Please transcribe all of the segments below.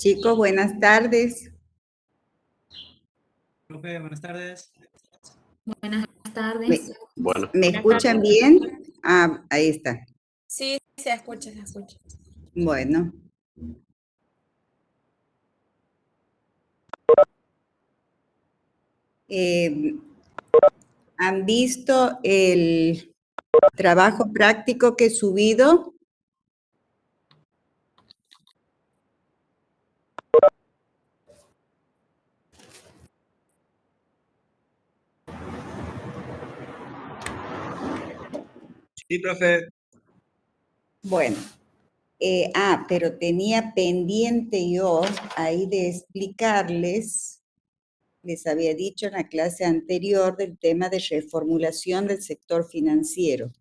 Chicos, buenas tardes. Profe, buenas tardes. Buenas ¿Me, tardes. Bueno, me escuchan bien? Ah, ahí está. Sí, se escucha, se escucha. Bueno. ¿Han visto el trabajo práctico que he subido? Sí, profe. Bueno. Pero tenía pendiente yo ahí de explicarles, les había dicho en la clase anterior del tema de reformulación del sector financiero.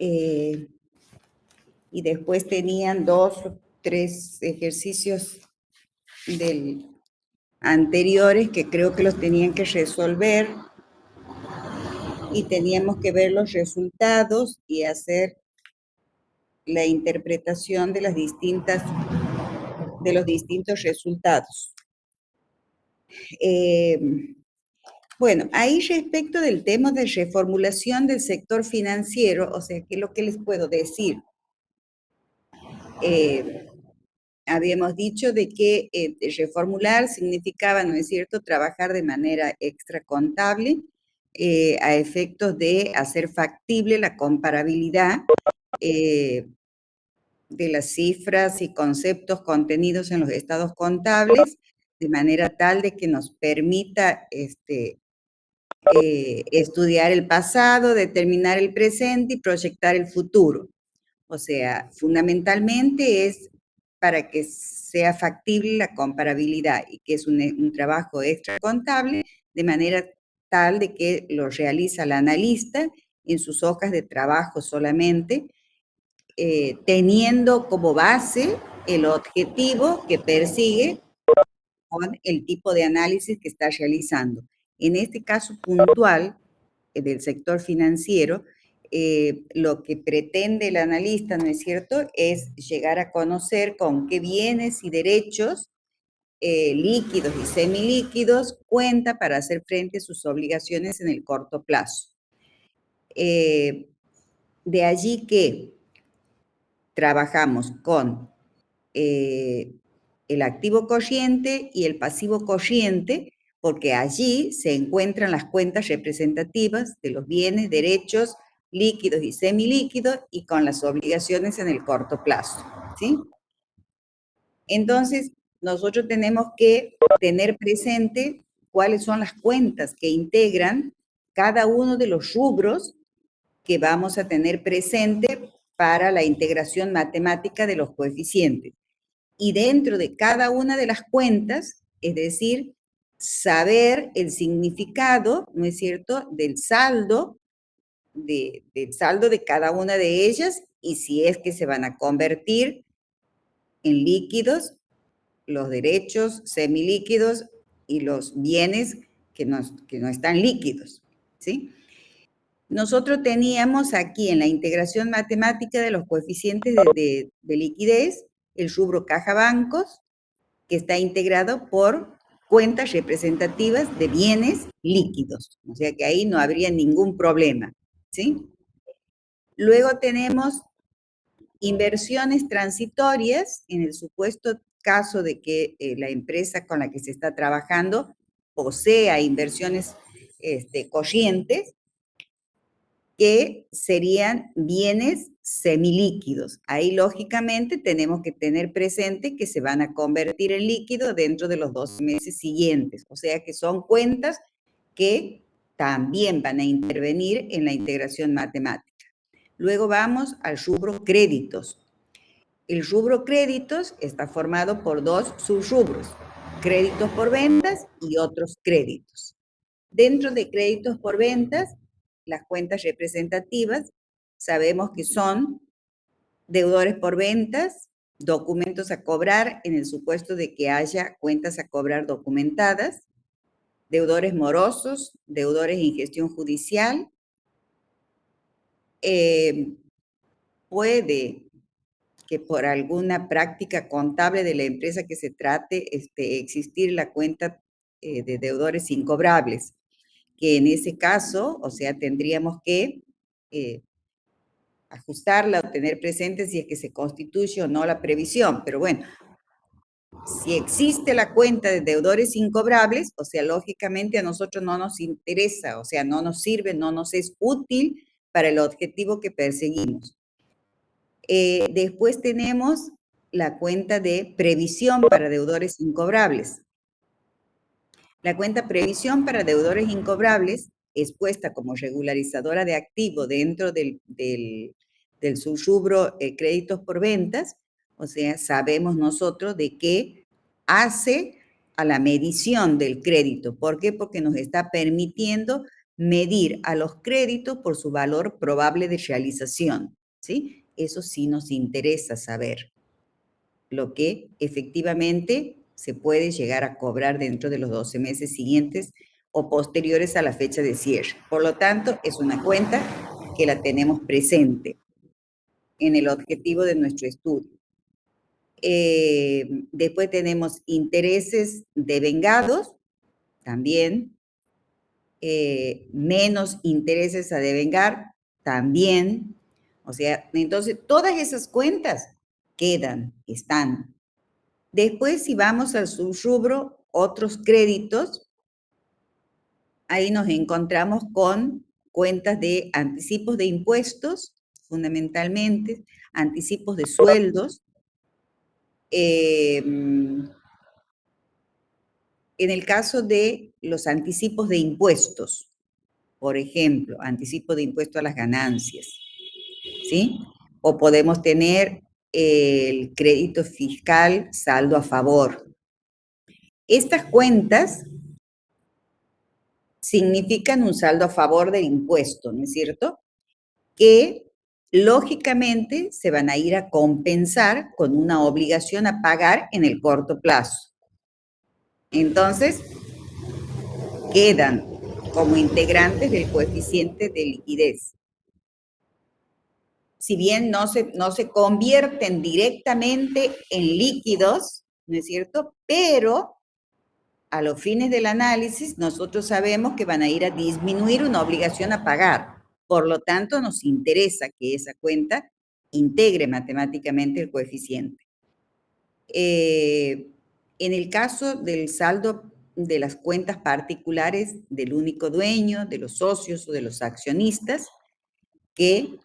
Y después tenían 2 o 3 ejercicios anteriores que creo que los tenían que resolver y teníamos que ver los resultados y hacer la interpretación de los distintos resultados. Bueno, ahí respecto del tema de reformulación del sector financiero, o sea, ¿qué es lo que les puedo decir? Habíamos dicho de que reformular significaba, ¿no es cierto?, trabajar de manera extracontable a efectos de hacer factible la comparabilidad de las cifras y conceptos contenidos en los estados contables, de manera tal de que nos permita estudiar el pasado, determinar el presente y proyectar el futuro. O sea, fundamentalmente es para que sea factible la comparabilidad y que es un trabajo extra contable, de manera tal de que lo realiza el analista en sus hojas de trabajo solamente, teniendo como base el objetivo que persigue con el tipo de análisis que está realizando. En este caso puntual del sector financiero, lo que pretende el analista, ¿no es cierto?, es llegar a conocer con qué bienes y derechos líquidos y semilíquidos cuenta para hacer frente a sus obligaciones en el corto plazo. De allí que trabajamos con el activo corriente y el pasivo corriente, porque allí se encuentran las cuentas representativas de los bienes, derechos líquidos y semilíquidos y con las obligaciones en el corto plazo, ¿sí? Entonces, nosotros tenemos que tener presente cuáles son las cuentas que integran cada uno de los rubros que vamos a tener presente para la integración matemática de los coeficientes. Y dentro de cada una de las cuentas, es decir, saber el significado, ¿no es cierto?, del saldo de cada una de ellas y si es que se van a convertir en líquidos, los derechos semilíquidos y los bienes que no están líquidos, ¿sí? Nosotros teníamos aquí en la integración matemática de los coeficientes de liquidez el rubro caja bancos, que está integrado por cuentas representativas de bienes líquidos, o sea que ahí no habría ningún problema, ¿sí? Luego tenemos inversiones transitorias, en el supuesto caso de que la empresa con la que se está trabajando posea inversiones corrientes, que serían bienes semilíquidos. Ahí, lógicamente, tenemos que tener presente que se van a convertir en líquido dentro de los 12 meses siguientes. O sea que son cuentas que también van a intervenir en la integración matemática. Luego vamos al rubro créditos. El rubro créditos está formado por 2 subrubros, créditos por ventas y otros créditos. Dentro de créditos por ventas, las cuentas representativas, sabemos que son deudores por ventas, documentos a cobrar en el supuesto de que haya cuentas a cobrar documentadas, deudores morosos, deudores en gestión judicial. Puede que por alguna práctica contable de la empresa que se trate, existir la cuenta de deudores incobrables, que en ese caso, o sea, tendríamos que ajustarla o tener presente si es que se constituye o no la previsión. Pero bueno, si existe la cuenta de deudores incobrables, o sea, lógicamente a nosotros no nos interesa, o sea, no nos sirve, no nos es útil para el objetivo que perseguimos. Después tenemos la cuenta de previsión para deudores incobrables. La cuenta previsión para deudores incobrables es puesta como regularizadora de activo dentro del subrubro créditos por ventas, o sea, sabemos nosotros de qué hace a la medición del crédito. ¿Por qué? Porque nos está permitiendo medir a los créditos por su valor probable de realización, ¿sí? Eso sí nos interesa saber lo que efectivamente se puede llegar a cobrar dentro de los 12 meses siguientes o posteriores a la fecha de cierre. Por lo tanto, es una cuenta que la tenemos presente en el objetivo de nuestro estudio. Después tenemos intereses devengados, también. Menos intereses a devengar, también. O sea, entonces todas esas cuentas quedan, están. Después, si vamos al subrubro, otros créditos, ahí nos encontramos con cuentas de anticipos de impuestos, fundamentalmente, anticipos de sueldos. En el caso de los anticipos de impuestos, por ejemplo, anticipo de impuesto a las ganancias, ¿sí? O podemos tener el crédito fiscal saldo a favor. Estas cuentas significan un saldo a favor del impuesto, ¿no es cierto? Que lógicamente se van a ir a compensar con una obligación a pagar en el corto plazo. Entonces, quedan como integrantes del coeficiente de liquidez. Si bien no se convierten directamente en líquidos, ¿no es cierto? Pero a los fines del análisis, nosotros sabemos que van a ir a disminuir una obligación a pagar. Por lo tanto, nos interesa que esa cuenta integre matemáticamente el coeficiente. En el caso del saldo de las cuentas particulares del único dueño, de los socios o de los accionistas, que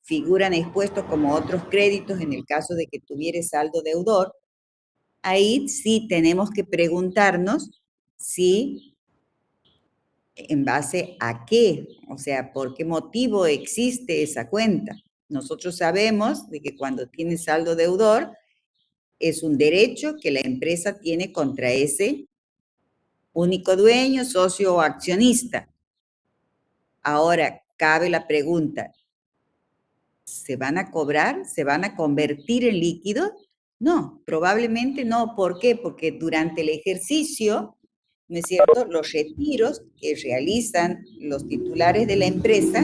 figuran expuestos como otros créditos en el caso de que tuviera saldo deudor, ahí sí tenemos que preguntarnos si, en base a qué, o sea, por qué motivo existe esa cuenta. Nosotros sabemos de que cuando tiene saldo deudor, es un derecho que la empresa tiene contra ese único dueño, socio o accionista. Ahora, cabe la pregunta, ¿se van a cobrar? ¿Se van a convertir en líquido? No, probablemente no. ¿Por qué? Porque durante el ejercicio, ¿no es cierto?, los retiros que realizan los titulares de la empresa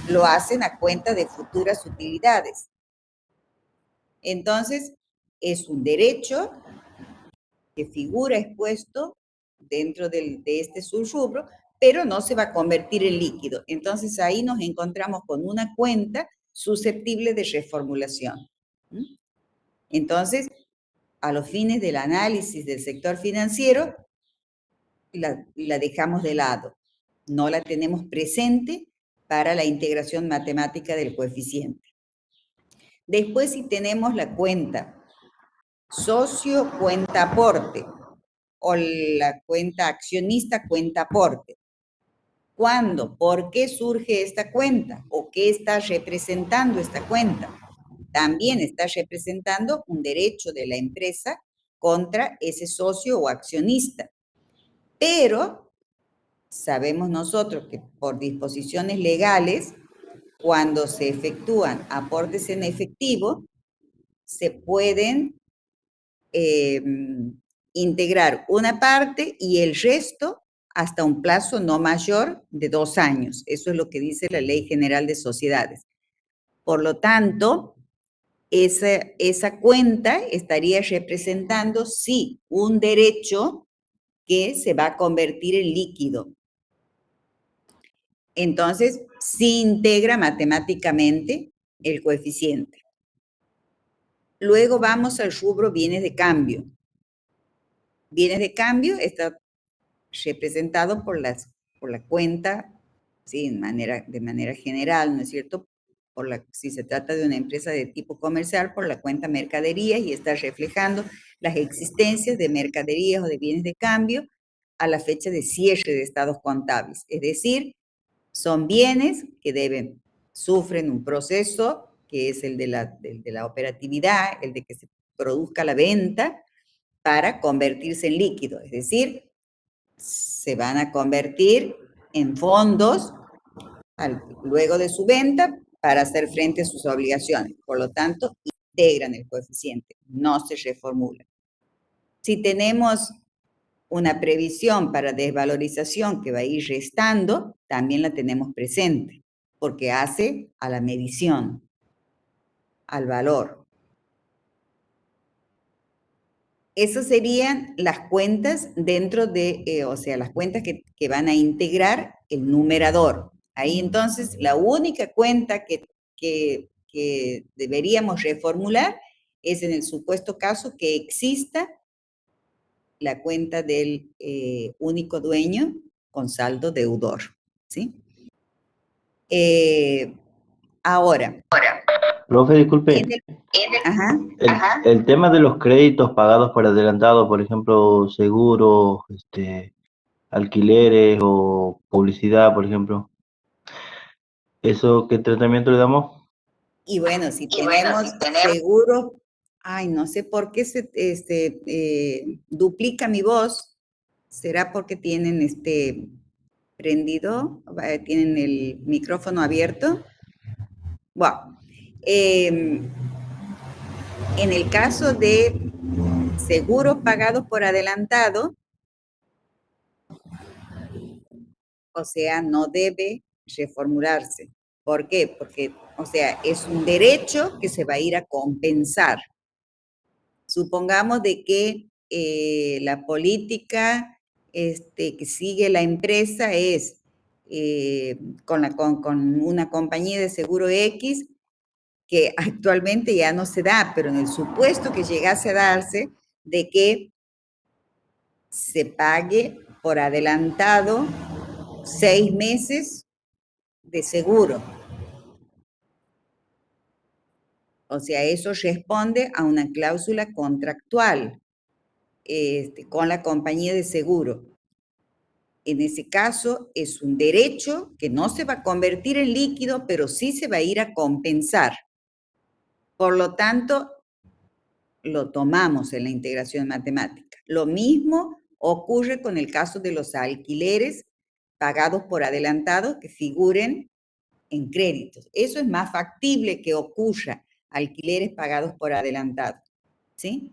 lo hacen a cuenta de futuras utilidades. Entonces, es un derecho que figura expuesto dentro de este subrubro, pero no se va a convertir en líquido. Entonces, ahí nos encontramos con una cuenta susceptible de reformulación. Entonces, a los fines del análisis del sector financiero, la dejamos de lado. No la tenemos presente para la integración matemática del coeficiente. Después, si tenemos la cuenta socio cuenta aporte o la cuenta accionista cuenta aporte. ¿Cuándo? ¿Por qué surge esta cuenta? ¿O qué está representando esta cuenta? También está representando un derecho de la empresa contra ese socio o accionista. Pero sabemos nosotros que por disposiciones legales, cuando se efectúan aportes en efectivo, se pueden integrar una parte y el resto hasta un plazo no mayor de 2 años. Eso es lo que dice la Ley General de Sociedades. Por lo tanto, esa cuenta estaría representando, sí, un derecho que se va a convertir en líquido. Entonces, sí integra matemáticamente el coeficiente. Luego vamos al rubro bienes de cambio. Bienes de cambio está representado por la cuenta, sí, de manera general, ¿no es cierto? Si se trata de una empresa de tipo comercial, por la cuenta mercaderías, y está reflejando las existencias de mercaderías o de bienes de cambio a la fecha de cierre de estados contables. Es decir, son bienes que sufren un proceso que es el de la operatividad, el de que se produzca la venta para convertirse en líquido. Es decir, se van a convertir en fondos luego de su venta para hacer frente a sus obligaciones. Por lo tanto, integran el coeficiente, no se reformulan. Si tenemos una previsión para desvalorización que va a ir restando, también la tenemos presente, porque hace a la medición, al valor. Esas serían las cuentas dentro de, o sea, las cuentas que van a integrar el numerador. Ahí entonces la única cuenta que deberíamos reformular es en el supuesto caso que exista la cuenta del único dueño con saldo deudor, ¿sí? Ahora. Profe, disculpe. El tema de los créditos pagados por adelantado, por ejemplo, seguros, alquileres o publicidad, por ejemplo. ¿Eso qué tratamiento le damos? Y bueno, si tenemos seguro, ay, no sé por qué se duplica mi voz. ¿Será porque tienen prendido? ¿Tienen el micrófono abierto? Bueno, en el caso de seguros pagados por adelantado, o sea, no debe reformularse. ¿Por qué? Porque, o sea, es un derecho que se va a ir a compensar. Supongamos de que la política que sigue la empresa es con una compañía de seguro X, que actualmente ya no se da, pero en el supuesto que llegase a darse, de que se pague por adelantado 6 meses de seguro. O sea, eso responde a una cláusula contractual con la compañía de seguro. En ese caso, es un derecho que no se va a convertir en líquido, pero sí se va a ir a compensar. Por lo tanto, lo tomamos en la integración matemática. Lo mismo ocurre con el caso de los alquileres pagados por adelantado que figuren en créditos. Eso es más factible que ocurra, alquileres pagados por adelantado, ¿sí?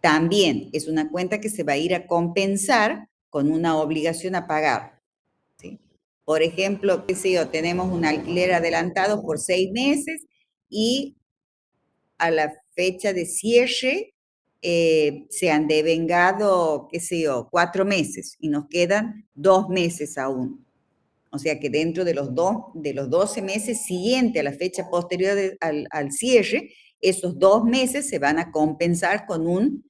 También es una cuenta que se va a ir a compensar con una obligación a pagar, ¿sí? Por ejemplo, qué sé yo, tenemos un alquiler adelantado por 6 meses y a la fecha de cierre se han devengado, qué sé yo, 4 meses y nos quedan 2 meses aún. O sea que dentro de los 12 meses siguientes a la fecha posterior al cierre, esos 2 meses se van a compensar con una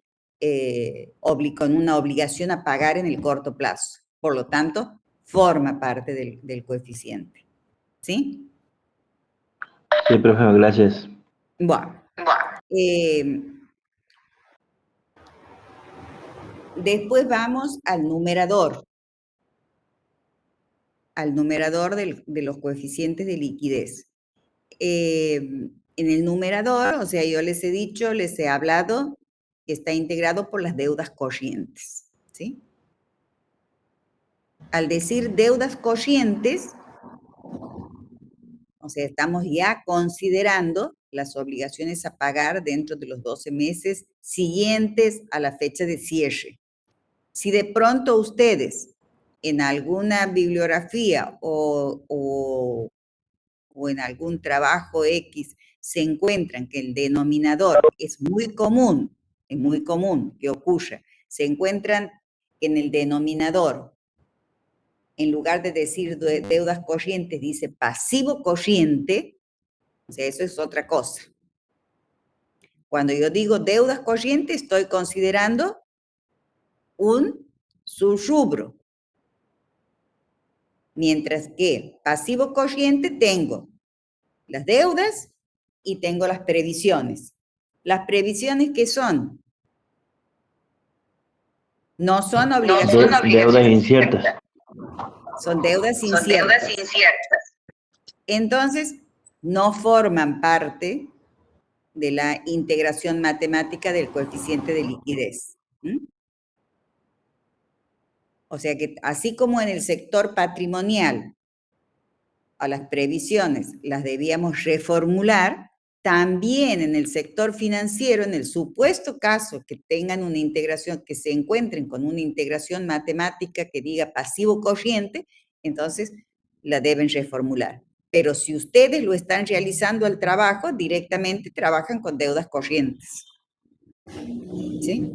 obligación a pagar en el corto plazo. Por lo tanto, forma parte del coeficiente. ¿Sí? Sí, profe, gracias. Bueno. Después vamos al numerador. Al numerador de los coeficientes de liquidez. En el numerador, o sea, yo les he dicho, les he hablado, que está integrado por las deudas corrientes, ¿sí? Al decir deudas corrientes, o sea, estamos ya considerando las obligaciones a pagar dentro de los 12 meses siguientes a la fecha de cierre. Si de pronto ustedes en alguna bibliografía o en algún trabajo X se encuentran que el denominador es muy común que ocurra, se encuentran que en el denominador, en lugar de decir deudas corrientes, dice pasivo corriente, o sea, eso es otra cosa. Cuando yo digo deudas corrientes, estoy considerando un subrubro. Mientras que pasivo corriente tengo las deudas y tengo las previsiones. ¿Las previsiones qué son? No son obligaciones. Deudas inciertas. Son deudas inciertas. Entonces, no forman parte de la integración matemática del coeficiente de liquidez. O sea que así como en el sector patrimonial a las previsiones las debíamos reformular, también en el sector financiero, en el supuesto caso que tengan una integración, que se encuentren con una integración matemática que diga pasivo corriente, entonces la deben reformular. Pero si ustedes lo están realizando al trabajo, directamente trabajan con deudas corrientes. ¿Sí?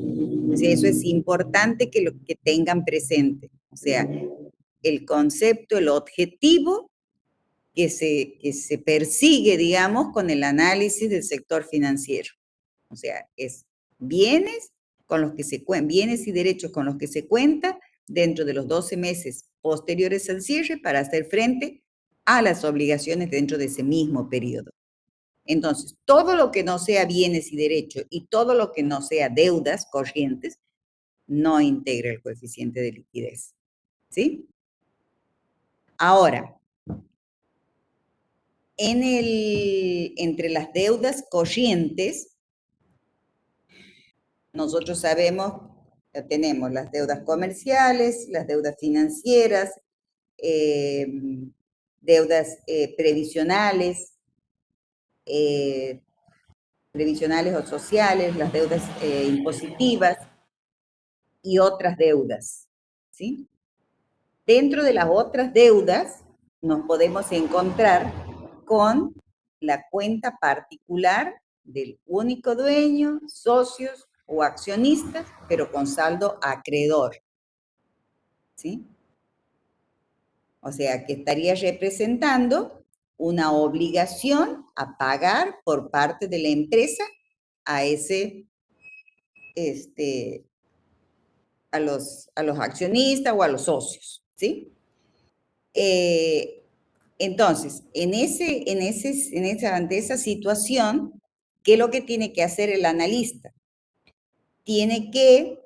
O sea, eso es importante que lo que tengan presente. O sea, el concepto, el objetivo que se persigue, digamos, con el análisis del sector financiero. O sea, es bienes con los que bienes y derechos con los que se cuenta dentro de los 12 meses posteriores al cierre para hacer frente a las obligaciones dentro de ese mismo periodo. Entonces, todo lo que no sea bienes y derechos y todo lo que no sea deudas corrientes no integra el coeficiente de liquidez. ¿Sí? Ahora, entre las deudas corrientes, nosotros sabemos, ya tenemos las deudas comerciales, las deudas financieras, deudas previsionales o sociales, las deudas impositivas y otras deudas, ¿sí? Dentro de las otras deudas nos podemos encontrar con la cuenta particular del único dueño, socios o accionistas, pero con saldo acreedor, ¿sí? O sea, que estaría representando una obligación a pagar por parte de la empresa a a los accionistas o a los socios, ¿sí? Entonces, ante esa situación, ¿qué es lo que tiene que hacer el analista? Tiene que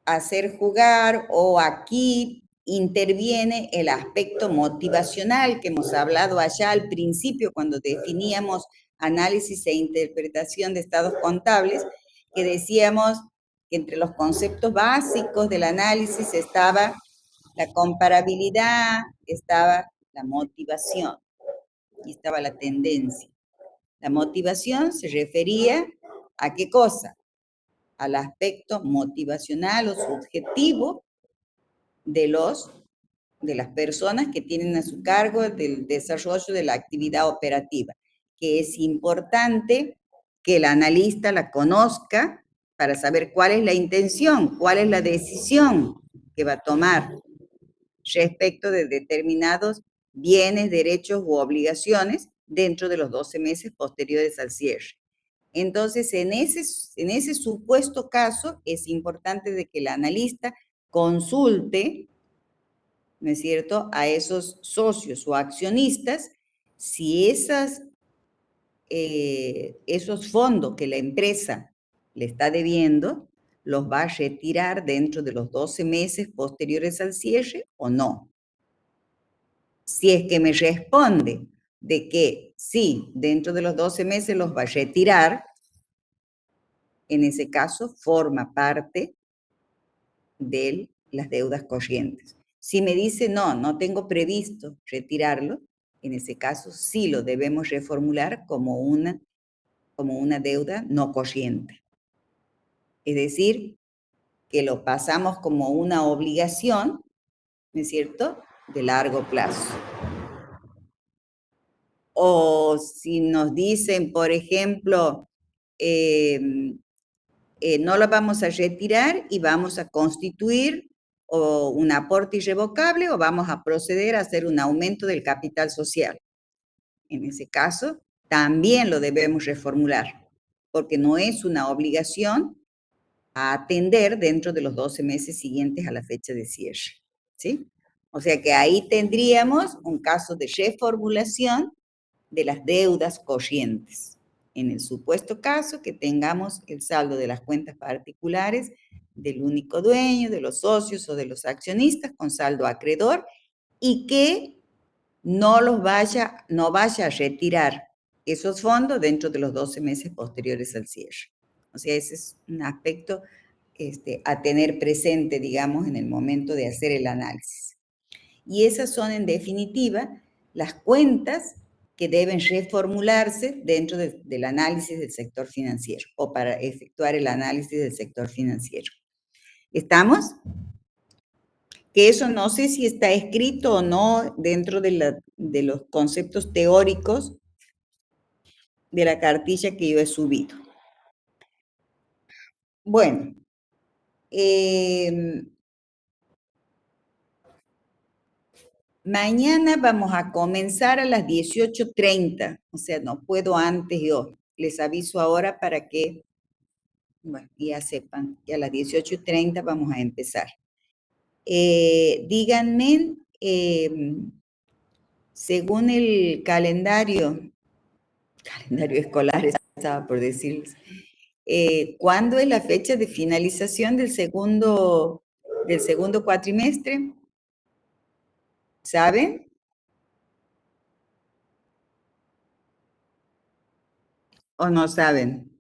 hacer jugar, o aquí interviene el aspecto motivacional que hemos hablado allá al principio cuando definíamos análisis e interpretación de estados contables, que decíamos que entre los conceptos básicos del análisis estaba la comparabilidad, estaba la motivación y estaba la tendencia. La motivación se refería a ¿qué cosa? Al aspecto motivacional o subjetivo de las personas que tienen a su cargo el desarrollo de la actividad operativa, que es importante que el analista la conozca para saber cuál es la intención, cuál es la decisión que va a tomar respecto de determinados bienes, derechos u obligaciones dentro de los 12 meses posteriores al cierre. Entonces, en ese supuesto caso, es importante de que el analista consulte, ¿no es cierto?, a esos socios o accionistas si esos fondos que la empresa le está debiendo los va a retirar dentro de los 12 meses posteriores al cierre o no. Si es que me responde de que sí, dentro de los 12 meses los va a retirar, en ese caso forma parte de las deudas corrientes. Si me dice no, no tengo previsto retirarlo, en ese caso sí lo debemos reformular como una deuda no corriente. Es decir, que lo pasamos como una obligación, ¿no es cierto?, de largo plazo. O si nos dicen, por ejemplo, no lo vamos a retirar y vamos a constituir o un aporte irrevocable o vamos a proceder a hacer un aumento del capital social. En ese caso, también lo debemos reformular, porque no es una obligación a atender dentro de los 12 meses siguientes a la fecha de cierre, ¿sí? O sea que ahí tendríamos un caso de reformulación de las deudas corrientes. En el supuesto caso que tengamos el saldo de las cuentas particulares del único dueño, de los socios o de los accionistas con saldo acreedor y que no vaya a retirar esos fondos dentro de los 12 meses posteriores al cierre. O sea, ese es un aspecto a tener presente, digamos, en el momento de hacer el análisis. Y esas son, en definitiva, las cuentas que deben reformularse dentro del análisis del sector financiero o para efectuar el análisis del sector financiero. ¿Estamos? Que eso no sé si está escrito o no dentro de los conceptos teóricos de la cartilla que yo he subido. Bueno, mañana vamos a comenzar a las 18:30, o sea, no puedo antes yo. Les aviso ahora para que, bueno, ya sepan que a las 18:30 vamos a empezar. Díganme, según el calendario escolar, estaba por decirles, ¿cuándo es la fecha de finalización del segundo cuatrimestre? ¿Saben? ¿O no saben?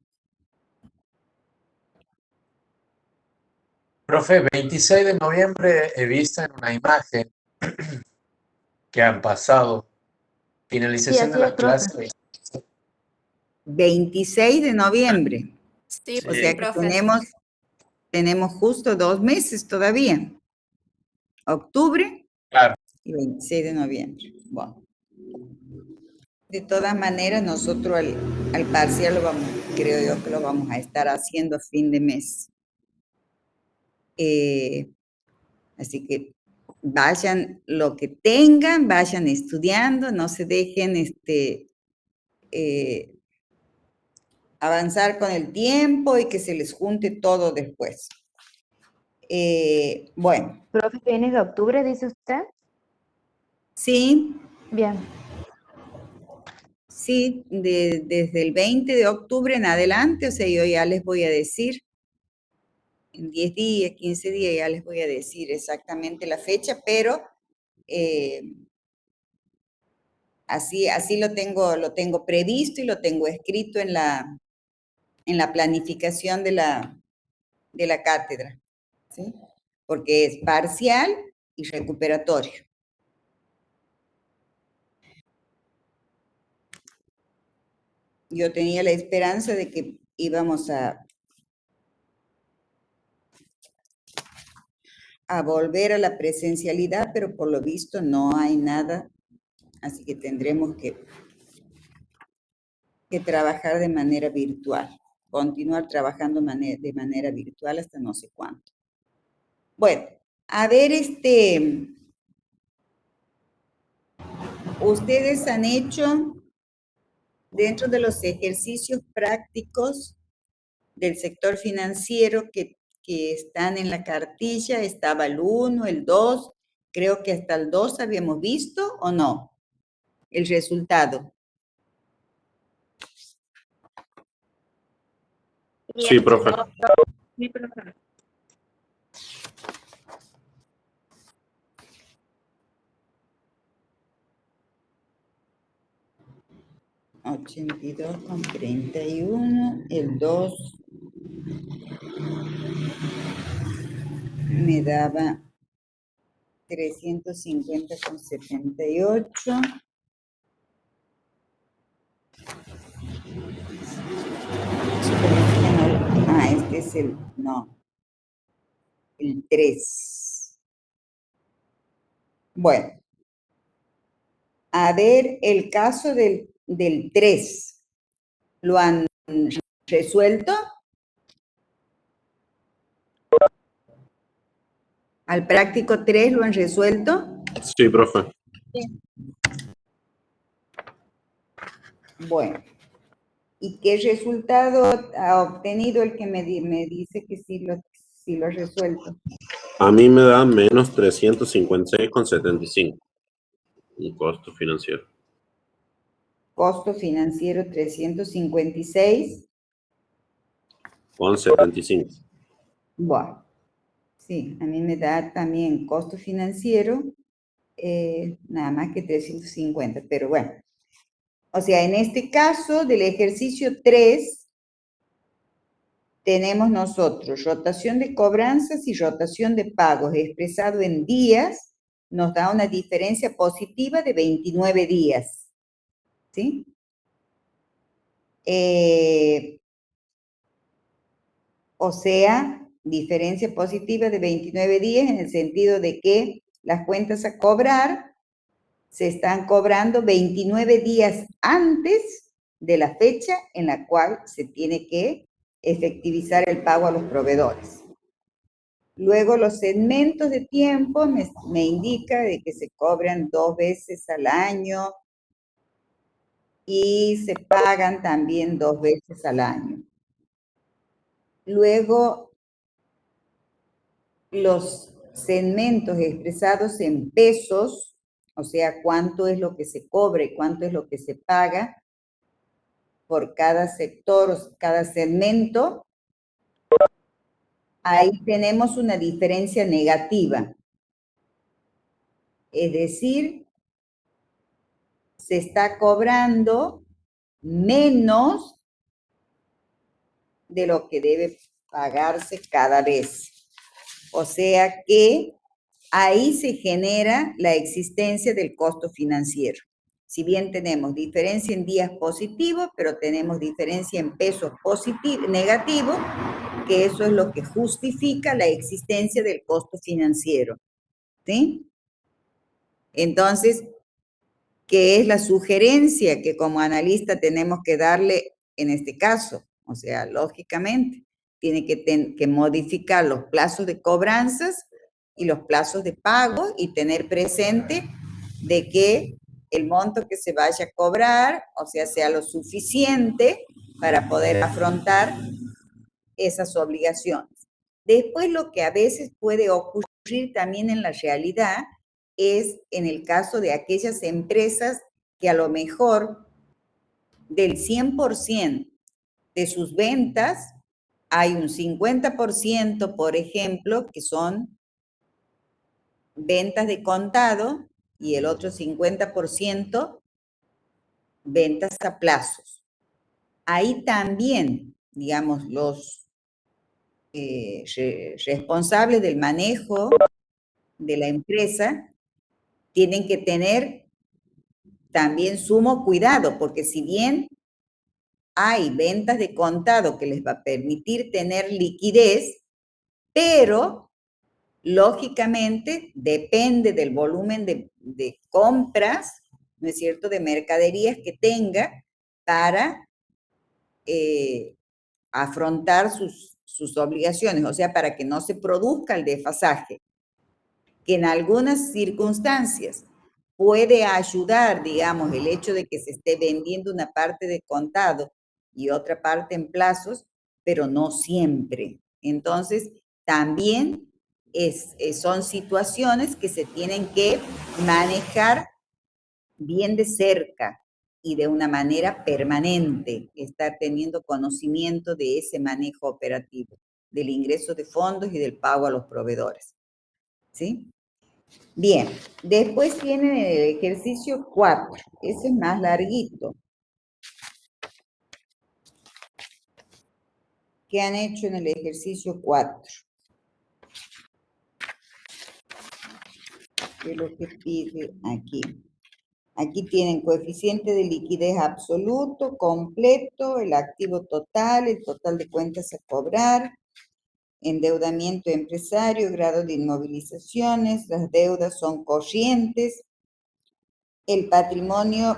Profe, 26 de noviembre he visto en una imagen que han pasado. Finalización de las clases. 26 de noviembre. Sí, O sea que profe. tenemos justo 2 meses todavía. Octubre Claro. y 26 de noviembre. Bueno. De todas maneras, nosotros al parcial creo yo que lo vamos a estar haciendo a fin de mes. Así que vayan lo que tengan, vayan estudiando, no se dejen avanzar con el tiempo y que se les junte todo después. Bueno. ¿Profe, fines de octubre, dice usted? Sí. Bien. Sí, desde el 20 de octubre en adelante, o sea, yo ya les voy a decir, en 10 días, 15 días ya les voy a decir exactamente la fecha, pero así lo tengo previsto y lo tengo escrito en la planificación de la cátedra, ¿sí? Porque es parcial y recuperatorio. Yo tenía la esperanza de que íbamos a volver a la presencialidad, pero por lo visto no hay nada, así que tendremos que trabajar de manera virtual, continuar trabajando de manera virtual hasta no sé cuánto. Bueno, a ver, ustedes han hecho dentro de los ejercicios prácticos del sector financiero que están en la cartilla, estaba el 1, el 2, creo que hasta el 2 habíamos visto, ¿o no? El resultado. Sí, profe. Sí, profe. $82,31, el 2 me daba 350,78. Este es el 3. 3. 3. Bueno. A ver, el caso del 3, ¿lo han resuelto? ¿Al práctico 3 lo han resuelto? Sí, profe. Bueno. ¿Y qué resultado ha obtenido el que me dice que sí lo ha resuelto? A mí me da menos 356,75. Un costo financiero. Costo financiero 356. Con 75. Bueno, sí, a mí me da también costo financiero, nada más que 350, pero bueno. O sea, en este caso del ejercicio 3, tenemos nosotros rotación de cobranzas y rotación de pagos expresado en días, nos da una diferencia positiva de 29 días. ¿Sí? O sea, diferencia positiva de 29 días en el sentido de que las cuentas a cobrar se están cobrando 29 días antes de la fecha en la cual se tiene que efectivizar el pago a los proveedores. Luego los segmentos de tiempo me indica de que se cobran 2 veces al año y se pagan también 2 veces al año. Luego los segmentos expresados en pesos, o sea, cuánto es lo que se cobra y cuánto es lo que se paga por cada sector o cada segmento, ahí tenemos una diferencia negativa. Es decir, se está cobrando menos de lo que debe pagarse cada vez. O sea que ahí se genera la existencia del costo financiero. Si bien tenemos diferencia en días positivos, pero tenemos diferencia en pesos negativos, que eso es lo que justifica la existencia del costo financiero. ¿Sí? Entonces, ¿qué es la sugerencia que como analista tenemos que darle en este caso? O sea, lógicamente, tiene que modificar los plazos de cobranzas y los plazos de pago y tener presente de que el monto que se vaya a cobrar, o sea lo suficiente para poder afrontar esas obligaciones. Después, lo que a veces puede ocurrir también en la realidad es en el caso de aquellas empresas que a lo mejor del 100% de sus ventas, hay un 50%, por ejemplo, que son ventas de contado y el otro 50% ventas a plazos. Ahí también, digamos, los responsables del manejo de la empresa tienen que tener también sumo cuidado, porque si bien hay ventas de contado que les va a permitir tener liquidez, pero lógicamente depende del volumen de compras, ¿no es cierto?, de mercaderías que tenga para afrontar sus obligaciones, o sea, para que no se produzca el desfasaje, que en algunas circunstancias puede ayudar, digamos, el hecho de que se esté vendiendo una parte de contado y otra parte en plazos, pero no siempre. Entonces, también son situaciones que se tienen que manejar bien de cerca y de una manera permanente, estar teniendo conocimiento de ese manejo operativo, del ingreso de fondos y del pago a los proveedores. ¿Sí? Bien, después tienen el ejercicio 4, ese es más larguito. ¿Qué han hecho en el ejercicio 4? ¿Qué es lo que pide aquí? Aquí tienen coeficiente de liquidez absoluto, completo, el activo total, el total de cuentas a cobrar, endeudamiento empresario, grado de inmovilizaciones, las deudas son corrientes, el patrimonio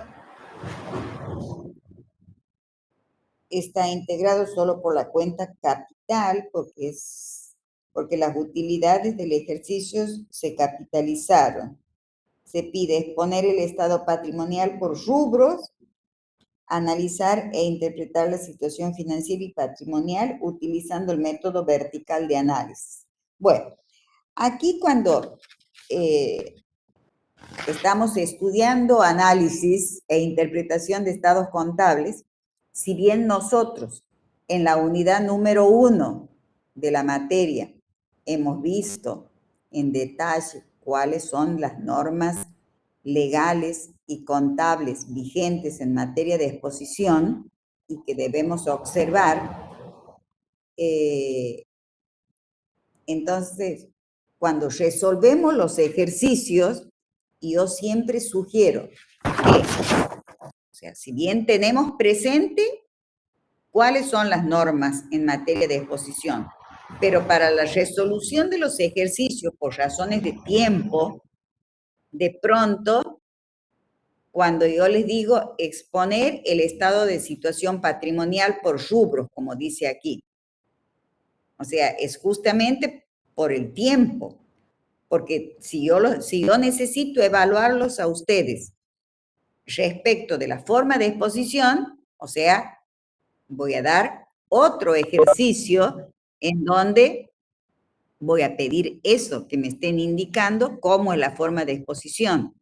está integrado solo por la cuenta capital, porque las utilidades del ejercicio se capitalizaron. Se pide exponer el estado patrimonial por rubros, analizar e interpretar la situación financiera y patrimonial utilizando el método vertical de análisis. Bueno, aquí cuando estamos estudiando análisis e interpretación de estados contables, si bien nosotros en la unidad número 1 de la materia hemos visto en detalle cuáles son las normas legales y contables vigentes en materia de exposición y que debemos observar, entonces, cuando resolvemos los ejercicios, yo siempre sugiero que, o sea, si bien tenemos presente cuáles son las normas en materia de exposición, pero para la resolución de los ejercicios por razones de tiempo, de pronto, cuando yo les digo exponer el estado de situación patrimonial por rubros, como dice aquí, o sea, es justamente por el tiempo, porque si yo necesito evaluarlos a ustedes respecto de la forma de exposición, o sea, voy a dar otro ejercicio en donde voy a pedir eso, que me estén indicando cómo es la forma de exposición.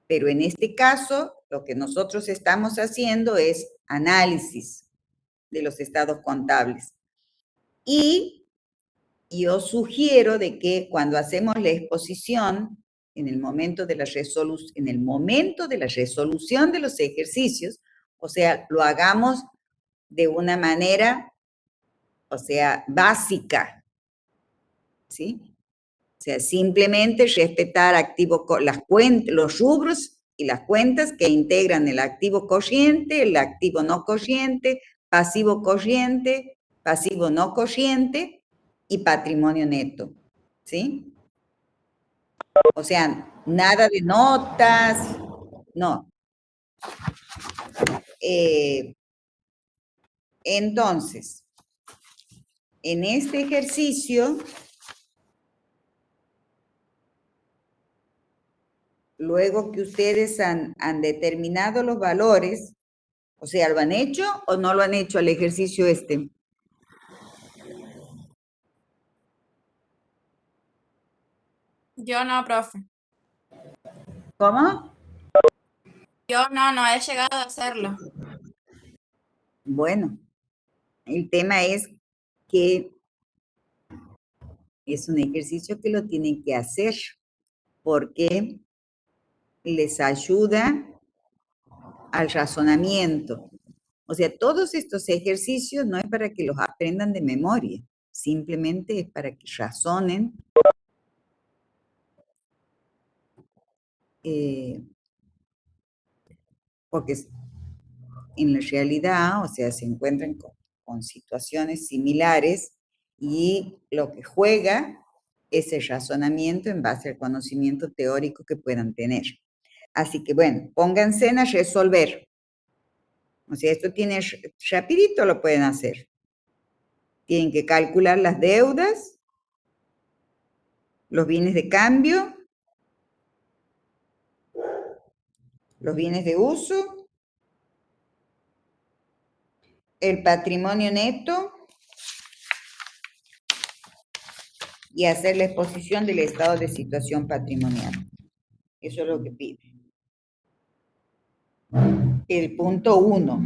Pero en este caso, lo que nosotros estamos haciendo es análisis de los estados contables. Y yo sugiero de que cuando hacemos la exposición, en el momento de la resolución de los ejercicios, o sea, lo hagamos de una manera, o sea, básica, ¿sí? O sea, simplemente respetar los rubros y las cuentas que integran el activo corriente, el activo no corriente, pasivo corriente, pasivo no corriente y patrimonio neto, ¿sí? O sea, nada de notas, no. Entonces, en este ejercicio, luego que ustedes han determinado los valores, o sea, ¿lo han hecho o no lo han hecho el ejercicio este? Yo no, profe. ¿Cómo? Yo no he llegado a hacerlo. Bueno, el tema es que es un ejercicio que lo tienen que hacer porque les ayuda al razonamiento. O sea, todos estos ejercicios no es para que los aprendan de memoria, simplemente es para que razonen porque en la realidad, o sea, se encuentran con situaciones similares y lo que juega es el razonamiento en base al conocimiento teórico que puedan tener. Así que, bueno, pónganse a resolver. O sea, esto tiene rapidito lo pueden hacer. Tienen que calcular las deudas, los bienes de cambio, los bienes de uso, el patrimonio neto y hacer la exposición del estado de situación patrimonial. Eso es lo que pide. El punto 1.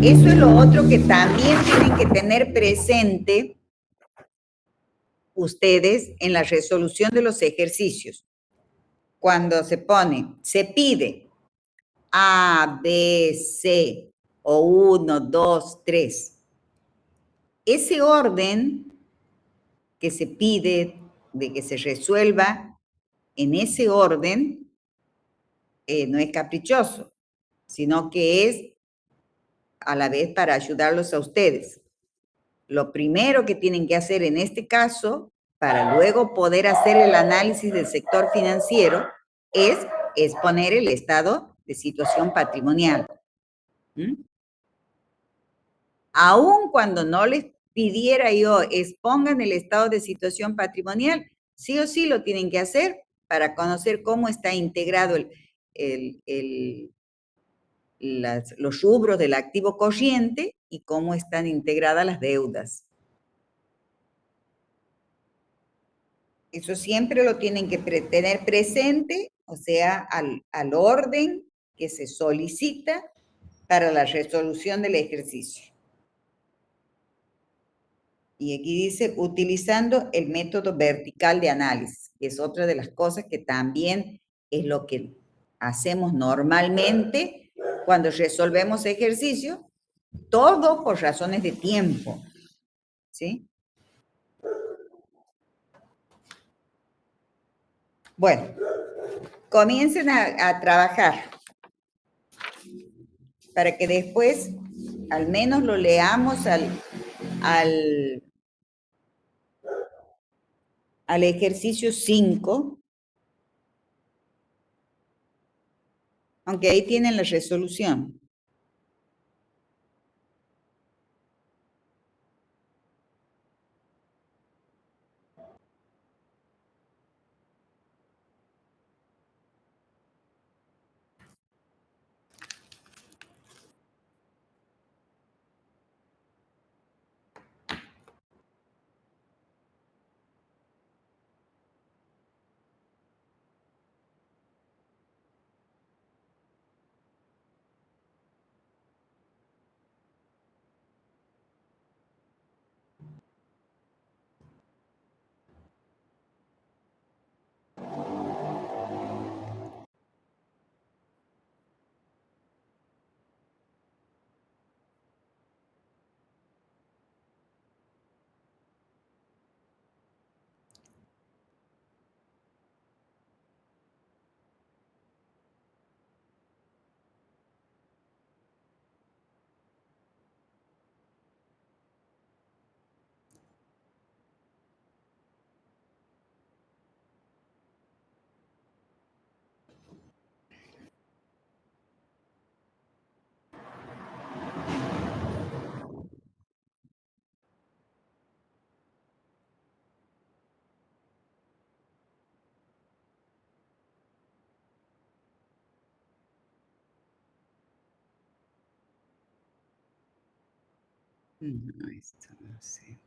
Eso es lo otro que también tienen que tener presente ustedes en la resolución de los ejercicios. Cuando se pide A, B, C o 1, 2, 3. Ese orden que se pide de que se resuelva en ese orden no es caprichoso, sino que es a la vez para ayudarlos a ustedes. Lo primero que tienen que hacer en este caso, para luego poder hacer el análisis del sector financiero, es es poner el estado de situación patrimonial. ¿Mm? Aun cuando no les pidiera yo expongan el estado de situación patrimonial, sí o sí lo tienen que hacer para conocer cómo está integrado los rubros del activo corriente y cómo están integradas las deudas. Eso siempre lo tienen que tener presente, o sea, al orden que se solicita para la resolución del ejercicio. Y aquí dice, utilizando el método vertical de análisis, que es otra de las cosas que también es lo que hacemos normalmente cuando resolvemos ejercicios, todo por razones de tiempo, ¿sí? Bueno, comiencen a trabajar para que después al menos lo leamos al ejercicio 5, aunque ahí tienen la resolución. No, esto no sé.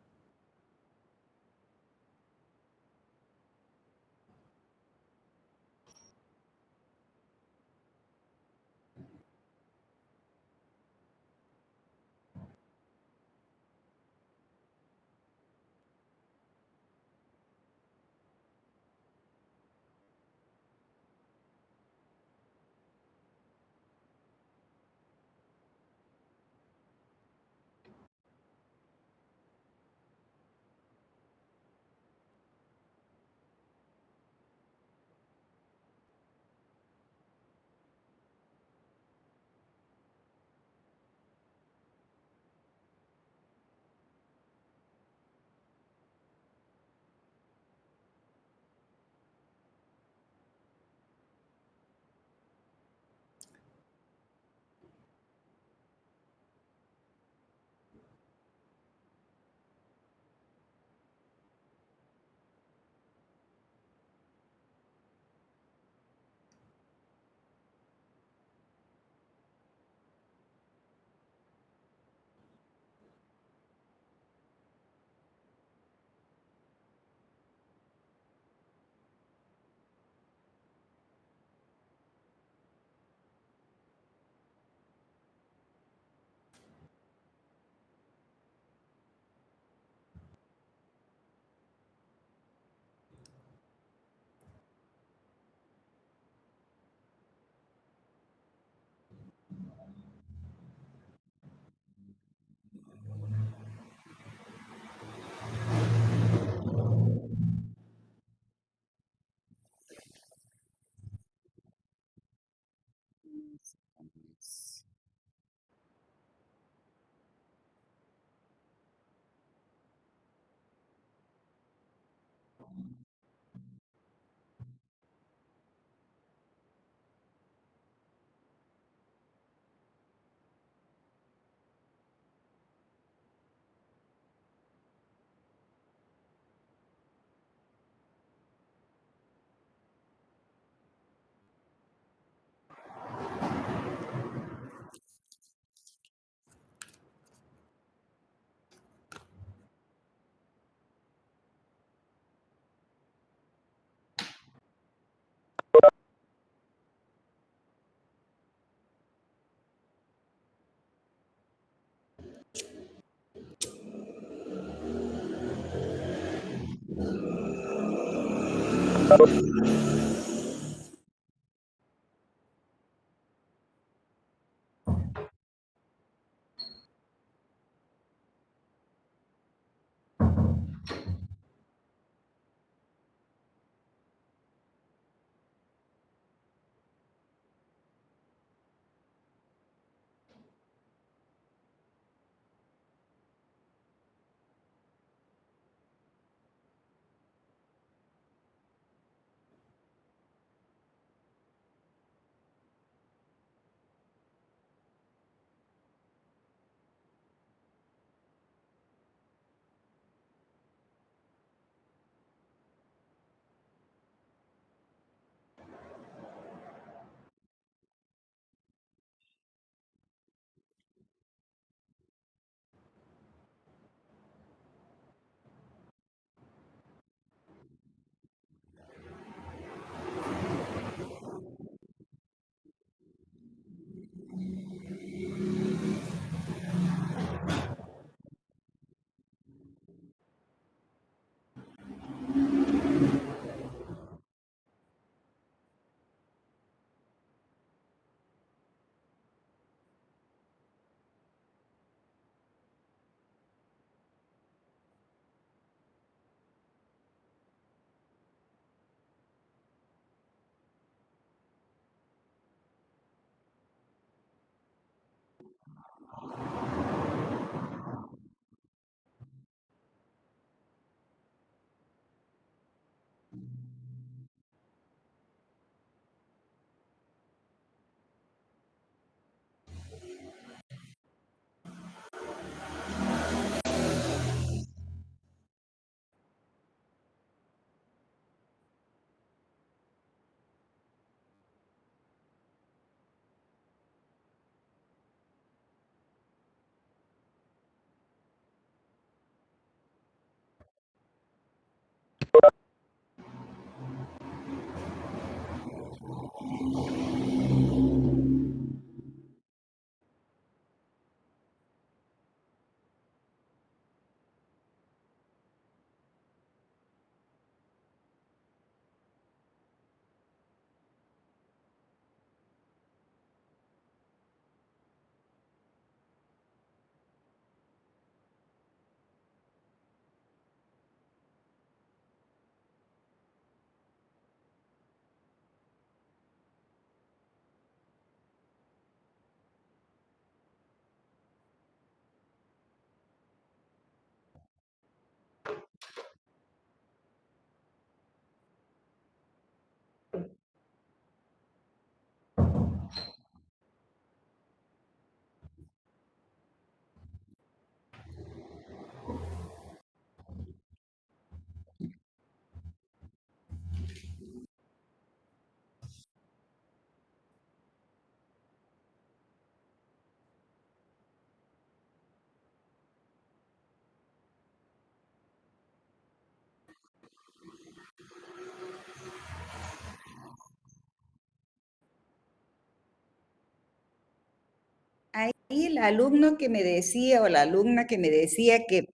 Ahí el alumno que me decía o la alumna que me decía que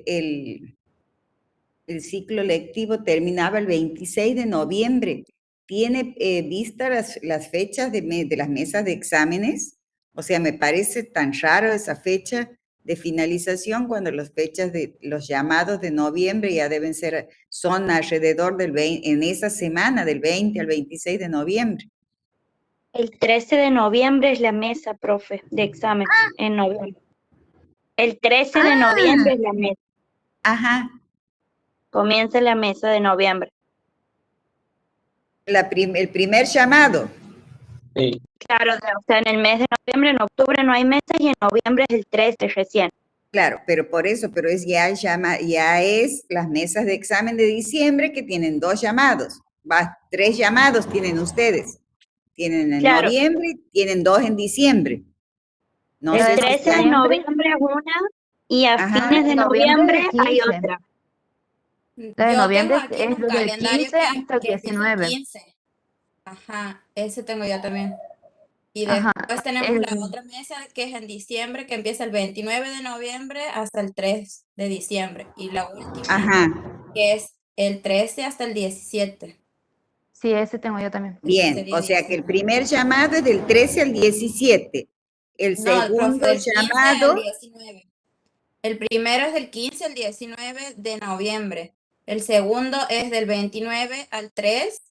el ciclo lectivo terminaba el 26 de noviembre, ¿tiene vistas las fechas de las mesas de exámenes? O sea, me parece tan raro esa fecha de finalización cuando las fechas de los llamados de noviembre ya deben ser, son alrededor del 20, en esa semana del 20 al 26 de noviembre. El 13 de noviembre es la mesa, profe, de examen, en noviembre. El 13 de noviembre es la mesa. Ajá. Comienza la mesa de noviembre. El primer llamado. Sí. Claro, o sea, en el mes de noviembre, en octubre no hay mesas y en noviembre es el 13 recién. Claro, pero por eso, pero es ya es las mesas de examen de diciembre que tienen 2 llamados. 3 llamados tienen ustedes. Tienen en Claro. noviembre y tienen 2 en diciembre. No El sé 13 de noviembre es una y a fines de noviembre hay otra. La de noviembre Yo tengo aquí es un desde el calendario 15 hasta el que empieza el 19. 15. Ajá, ese tengo yo también. Y Ajá, después tenemos la otra mesa que es en diciembre, que empieza el 29 de noviembre hasta el 3 de diciembre. Y la última, Ajá. que es el 13 hasta el 17. Sí, ese tengo yo también. Bien, Sería o sea que el 19. primer llamado es del 13 al 17. El No, segundo profe, del 15 al llamado, 19. El primero es del 15 al 19 de noviembre. El segundo es del 29 al 3,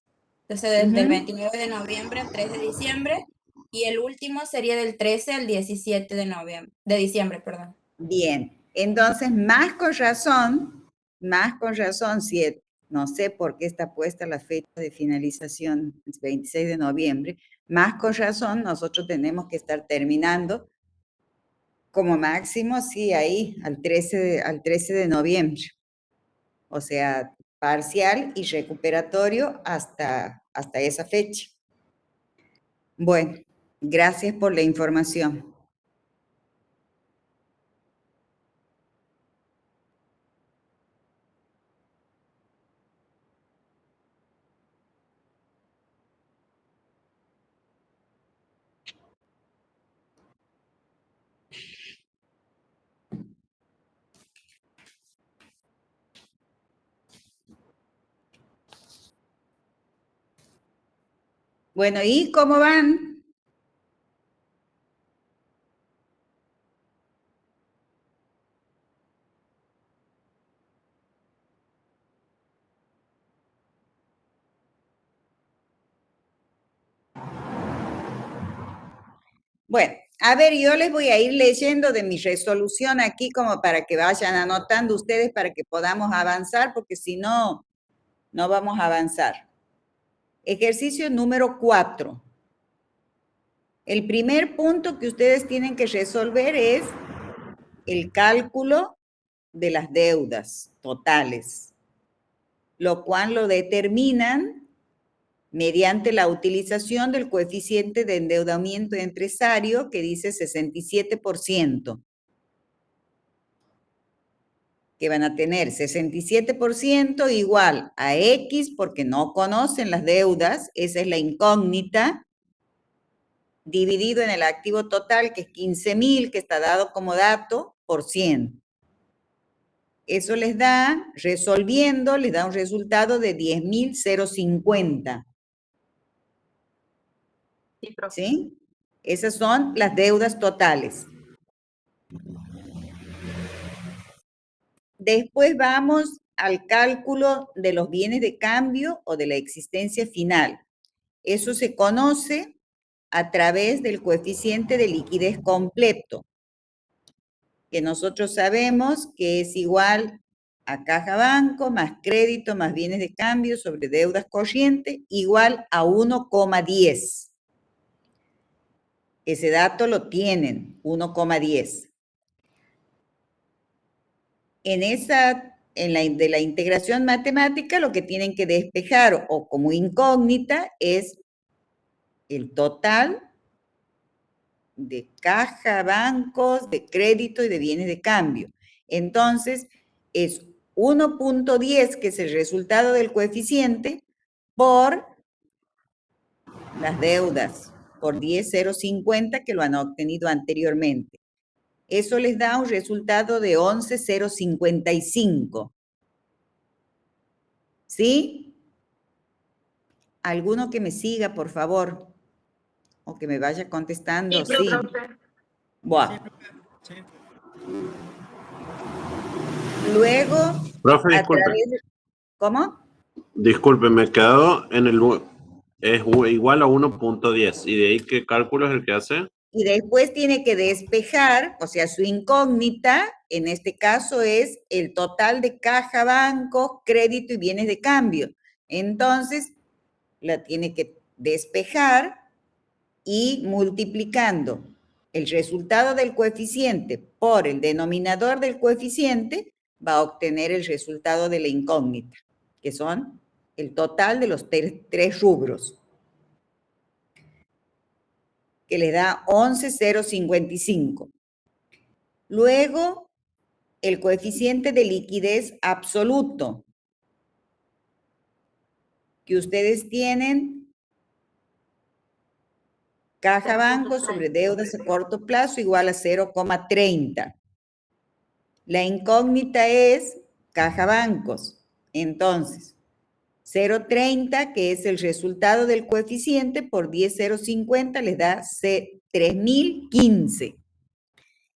entonces del 29 de noviembre al 3 de diciembre. Y el último sería del 13 al 17 de diciembre, perdón. bien, entonces más con razón, si no sé por qué está puesta la fecha de finalización, el 26 de noviembre, más con razón nosotros tenemos que estar terminando como máximo, sí, ahí, al 13 de noviembre. O sea, parcial y recuperatorio hasta esa fecha. Bueno, gracias por la información. Bueno, ¿y cómo van? Bueno, a ver, yo les voy a ir leyendo de mi resolución aquí como para que vayan anotando ustedes para que podamos avanzar, porque si no, no vamos a avanzar. Ejercicio número 4. El primer punto que ustedes tienen que resolver es el cálculo de las deudas totales, lo cual lo determinan mediante la utilización del coeficiente de endeudamiento empresario que dice 67%, que van a tener 67% igual a X porque no conocen las deudas, esa es la incógnita, dividido en el activo total, que es 15.000, que está dado como dato, por 100. Eso les da, resolviendo, les da un resultado de 10.050. ¿Sí? Esas son las deudas totales. Después vamos al cálculo de los bienes de cambio o de la existencia final. Eso se conoce a través del coeficiente de liquidez completo, que nosotros sabemos que es igual a caja banco más crédito más bienes de cambio sobre deudas corrientes igual a 1,10. Ese dato lo tienen, 1,10. De la integración matemática, lo que tienen que despejar o como incógnita es el total de caja, bancos, de crédito y de bienes de cambio. Entonces, es 1,10, que es el resultado del coeficiente, por las deudas, por 10,050 que lo han obtenido anteriormente. Eso les da un resultado de 11,055. ¿Sí? ¿Alguno que me siga, por favor? O que me vaya contestando. Sí. Bueno. Sí. Luego, Profe, disculpe. ¿Cómo? Disculpe, me quedo en el... Es igual a 1,10. ¿Y de ahí qué cálculo es el que hace? Y después tiene que despejar, o sea, su incógnita, en este caso es el total de caja, bancos, crédito y bienes de cambio. Entonces, la tiene que despejar y multiplicando el resultado del coeficiente por el denominador del coeficiente, va a obtener el resultado de la incógnita, que son el total de los tres rubros, que le da 11,055. Luego, el coeficiente de liquidez absoluto, que ustedes tienen, caja banco sobre deudas a corto plazo igual a 0,30. La incógnita es caja bancos. Entonces, 0,30, que es el resultado del coeficiente, por 10,050 les da 3.015.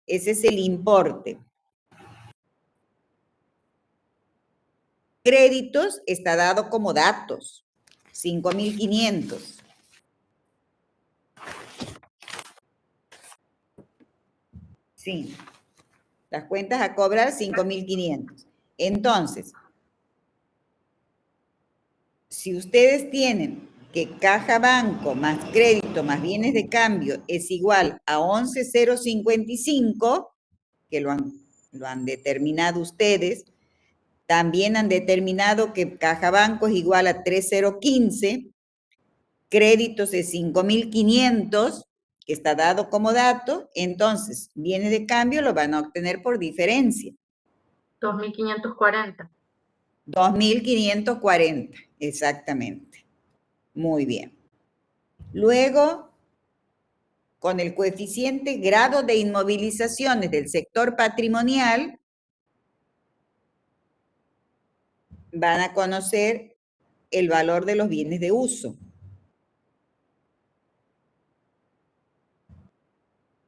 Ese es el importe. Créditos está dado como datos, 5.500. Sí, las cuentas a cobrar 5.500. Entonces, si ustedes tienen que caja banco más crédito más bienes de cambio es igual a 11,055, que lo han determinado ustedes, también han determinado que caja banco es igual a 3,015, créditos de 5.500, que está dado como dato, entonces bienes de cambio lo van a obtener por diferencia. 2.540. 2.540, exactamente. Muy bien. Luego, con el coeficiente grado de inmovilizaciones del sector patrimonial, van a conocer el valor de los bienes de uso,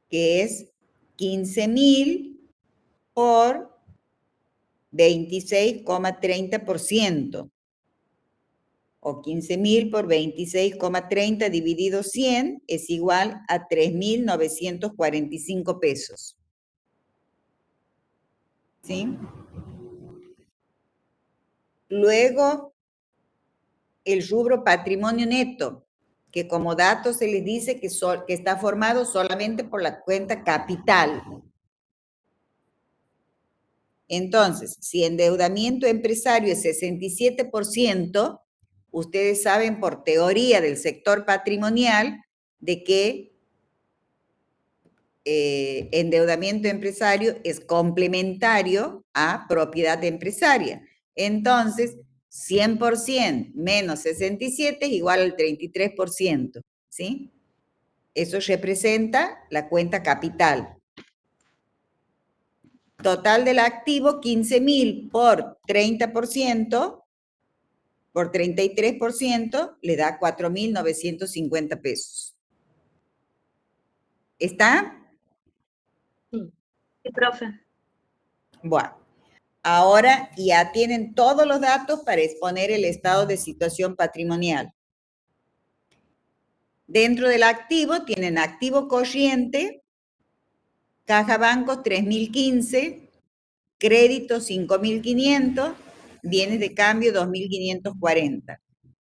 que es 15.000 por 26,30%, o 15.000 por 26,30 dividido 100 es igual a 3.945 pesos. ¿Sí? Luego, el rubro patrimonio neto, que como dato se les dice que está formado solamente por la cuenta capital. Entonces, si endeudamiento empresario es 67%, ustedes saben por teoría del sector patrimonial de que endeudamiento empresario es complementario a propiedad empresaria. Entonces, 100% menos 67 es igual al 33%, ¿sí? Eso representa la cuenta capital. Total del activo, 15.000 por 30%, por 33%, le da 4.950 pesos. ¿Está? Sí, profe. Bueno, ahora ya tienen todos los datos para exponer el estado de situación patrimonial. Dentro del activo tienen activo corriente, caja bancos 3.015, crédito 5.500, bienes de cambio 2.540.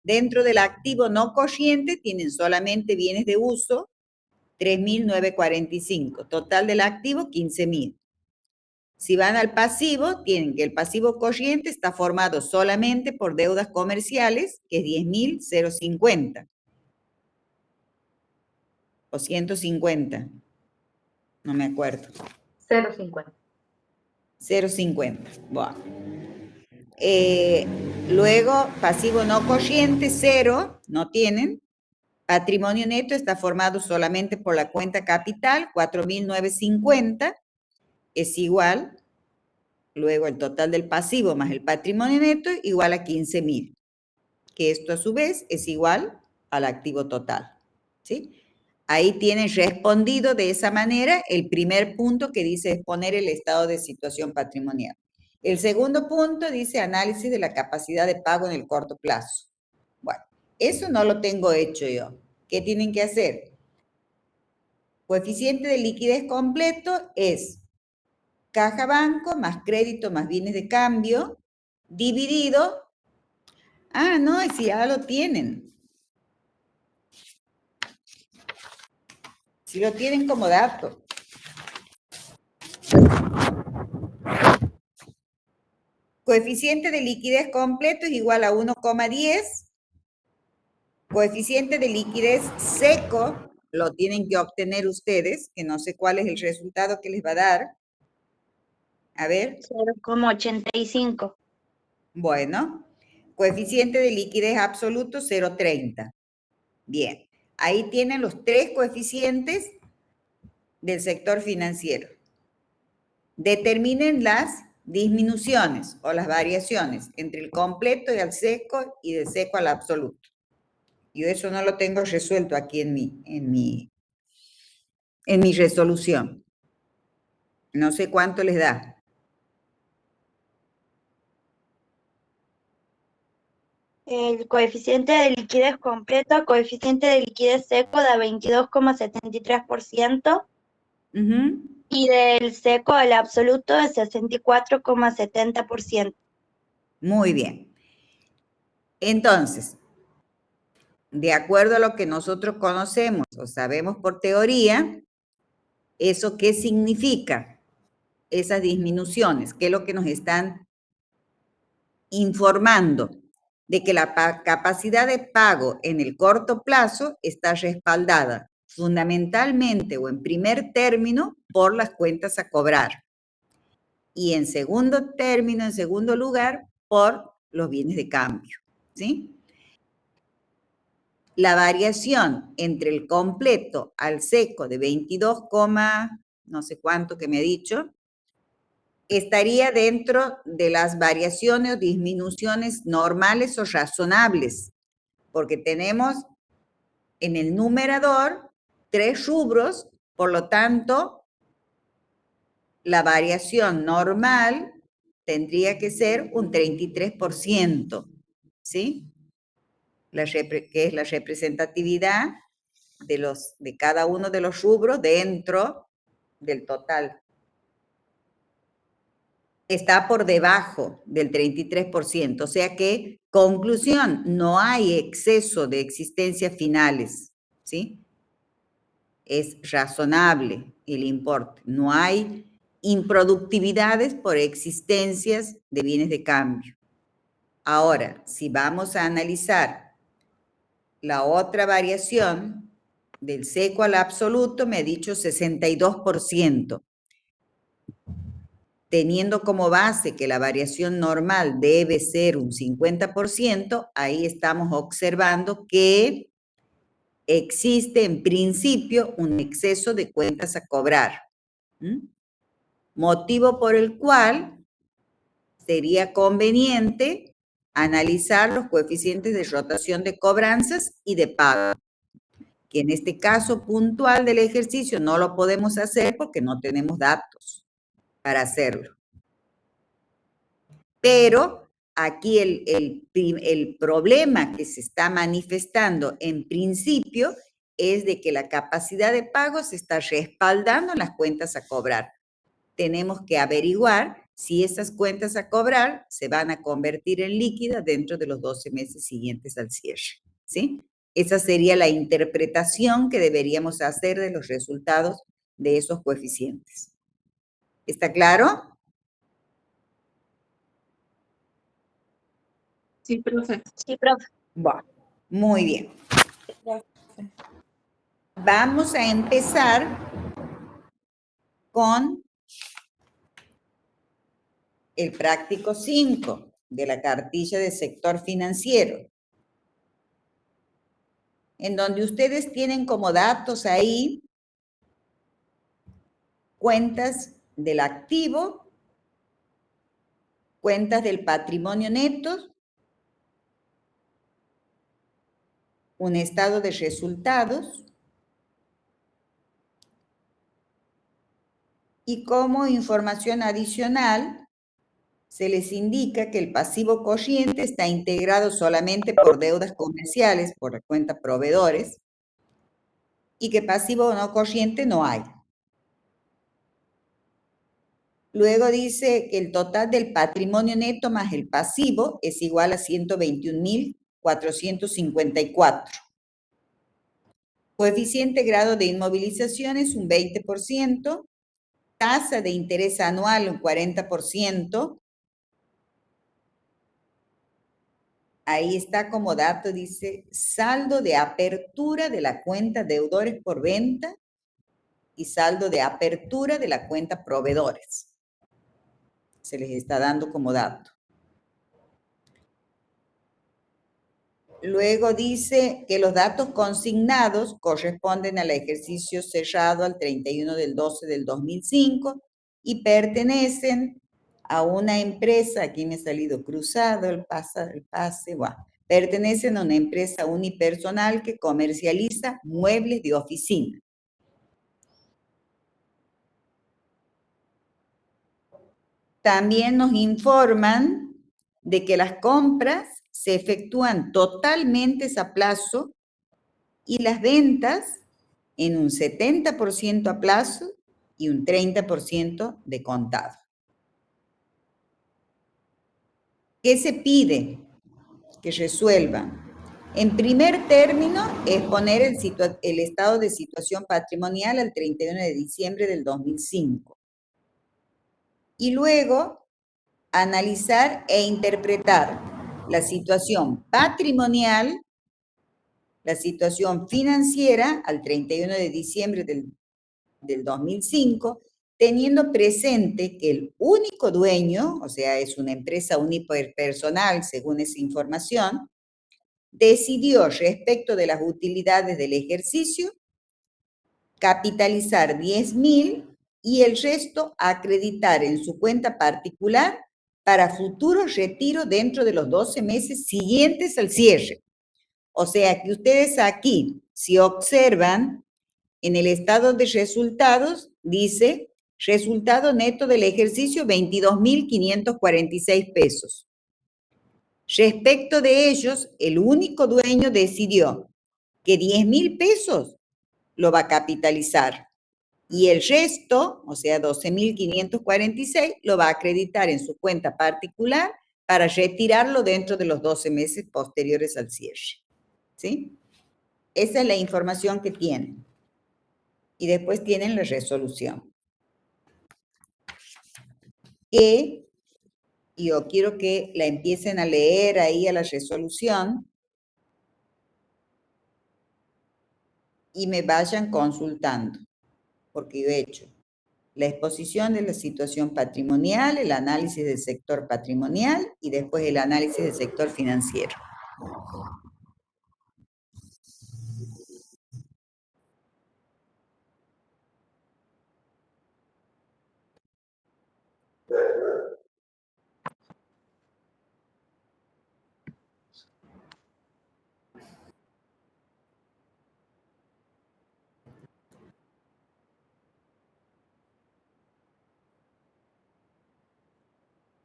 Dentro del activo no corriente tienen solamente bienes de uso 3.945. Total del activo 15.000. Si van al pasivo, tienen que el pasivo corriente está formado solamente por deudas comerciales, que es 10.050. O 150. No me acuerdo. 0,50. 0,50. Bueno. Luego, pasivo no corriente, 0, no tienen. Patrimonio neto está formado solamente por la cuenta capital, 4.950, es igual, luego el total del pasivo más el patrimonio neto, igual a 15.000, que esto a su vez es igual al activo total, ¿sí? Ahí tienen respondido de esa manera el primer punto que dice exponer el estado de situación patrimonial. El segundo punto dice análisis de la capacidad de pago en el corto plazo. Bueno, eso no lo tengo hecho yo. ¿Qué tienen que hacer? Coeficiente de liquidez completo es caja banco más crédito más bienes de cambio dividido. Ah, no, si ya lo tienen. Si lo tienen como dato. Coeficiente de liquidez completo es igual a 1,10. Coeficiente de liquidez seco lo tienen que obtener ustedes, que no sé cuál es el resultado que les va a dar. A ver. 0,85. Bueno, coeficiente de liquidez absoluto 0,30. Bien, ahí tienen los tres coeficientes del sector financiero. Determinen las disminuciones o las variaciones entre el completo y el seco y del seco al absoluto. Yo eso no lo tengo resuelto aquí en mi resolución. No sé cuánto les da. El coeficiente de liquidez completo, coeficiente de liquidez seco da 22,73%. Y del seco al absoluto de 64,70%. Muy bien. Entonces, de acuerdo a lo que nosotros conocemos o sabemos por teoría, ¿eso qué significa? Esas disminuciones, ¿qué es lo que nos están informando? De que la capacidad de pago en el corto plazo está respaldada fundamentalmente o en primer término por las cuentas a cobrar y en segundo término, en segundo lugar, por los bienes de cambio, ¿sí? La variación entre el completo al seco de 22, no sé cuánto que me ha dicho, estaría dentro de las variaciones o disminuciones normales o razonables, porque tenemos en el numerador 3 rubros, por lo tanto, la variación normal tendría que ser un 33%, ¿sí? Que es la representatividad de cada uno de los rubros dentro del total. Está por debajo del 33%, o sea que, conclusión, no hay exceso de existencias finales, ¿sí? Es razonable el importe, no hay improductividades por existencias de bienes de cambio. Ahora, si vamos a analizar la otra variación, del seco al absoluto, me ha dicho 62%. Teniendo como base que la variación normal debe ser un 50%, ahí estamos observando que existe en principio un exceso de cuentas a cobrar. Motivo por el cual sería conveniente analizar los coeficientes de rotación de cobranzas y de pago, que en este caso puntual del ejercicio no lo podemos hacer porque no tenemos datos para hacerlo. Pero aquí el problema que se está manifestando en principio es de que la capacidad de pago se está respaldando en las cuentas a cobrar. Tenemos que averiguar si esas cuentas a cobrar se van a convertir en líquidas dentro de los 12 meses siguientes al cierre, ¿sí? Esa sería la interpretación que deberíamos hacer de los resultados de esos coeficientes. ¿Está claro? Sí, profe. Sí, profe. Bueno, muy bien. Vamos a empezar con el práctico 5 de la cartilla de sector financiero, en donde ustedes tienen como datos ahí cuentas del activo, cuentas del patrimonio neto, un estado de resultados y como información adicional se les indica que el pasivo corriente está integrado solamente por deudas comerciales, por la cuenta proveedores, y que pasivo no corriente no hay. Luego dice que el total del patrimonio neto más el pasivo es igual a 121.454. Coeficiente grado de inmovilización es un 20%, tasa de interés anual un 40%. Ahí está como dato, dice, saldo de apertura de la cuenta deudores por venta y saldo de apertura de la cuenta proveedores. Se les está dando como dato. Luego dice que los datos consignados corresponden al ejercicio cerrado al 31 del 12 del 2005 y pertenecen a una empresa, aquí me ha salido cruzado el pase, bueno, pertenecen a una empresa unipersonal que comercializa muebles de oficina. También nos informan de que las compras se efectúan totalmente a plazo y las ventas en un 70% a plazo y un 30% de contado. ¿Qué se pide que resuelvan? En primer término, es poner el estado de situación patrimonial al 31 de diciembre del 2005. Y luego, analizar e interpretar la situación patrimonial, la situación financiera al 31 de diciembre del 2005, teniendo presente que el único dueño, o sea, es una empresa unipersonal según esa información, decidió respecto de las utilidades del ejercicio capitalizar 10.000 y el resto acreditar en su cuenta particular para futuro retiro dentro de los 12 meses siguientes al cierre. O sea que ustedes aquí, si observan, en el estado de resultados, dice, resultado neto del ejercicio, 22.546 pesos. Respecto de ellos, el único dueño decidió que 10.000 pesos lo va a capitalizar y el resto, o sea, 12.546, lo va a acreditar en su cuenta particular para retirarlo dentro de los 12 meses posteriores al cierre. ¿Sí? Esa es la información que tienen. Y después tienen la resolución. Que yo quiero que la empiecen a leer ahí a la resolución y me vayan consultando, porque yo he hecho la exposición de la situación patrimonial, el análisis del sector patrimonial y después el análisis del sector financiero.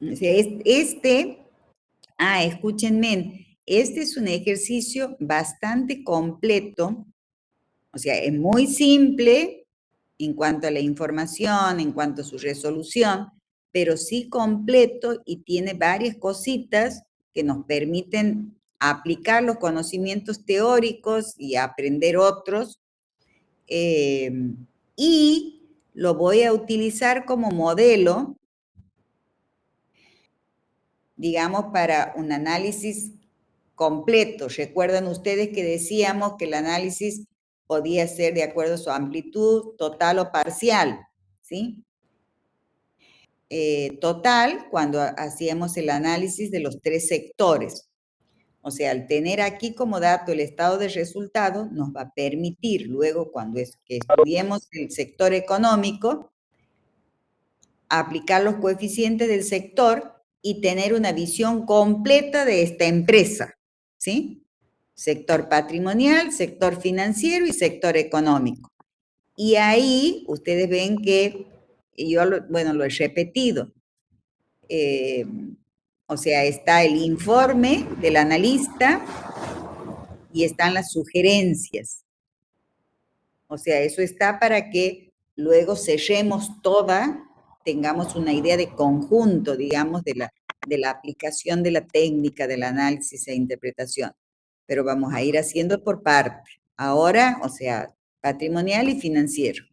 O sea, escúchenme, este es un ejercicio bastante completo, o sea, es muy simple en cuanto a la información, en cuanto a su resolución, pero sí completo y tiene varias cositas que nos permiten aplicar los conocimientos teóricos y aprender otros. Y lo voy a utilizar como modelo, digamos, para un análisis completo. Recuerdan ustedes que decíamos que el análisis podía ser de acuerdo a su amplitud, total o parcial, ¿sí? Total, cuando hacíamos el análisis de los 3 sectores. O sea, al tener aquí como dato el estado de resultados, nos va a permitir luego, cuando estudiemos el sector económico, aplicar los coeficientes del sector y tener una visión completa de esta empresa, ¿sí? Sector patrimonial, sector financiero y sector económico. Y ahí ustedes ven que yo, lo he repetido. O sea, está el informe del analista y están las sugerencias. O sea, eso está para que luego sellemos toda, tengamos una idea de conjunto, digamos, de la aplicación de la técnica, del análisis e interpretación. Pero vamos a ir haciendo por parte. Ahora, o sea, patrimonial y financiero.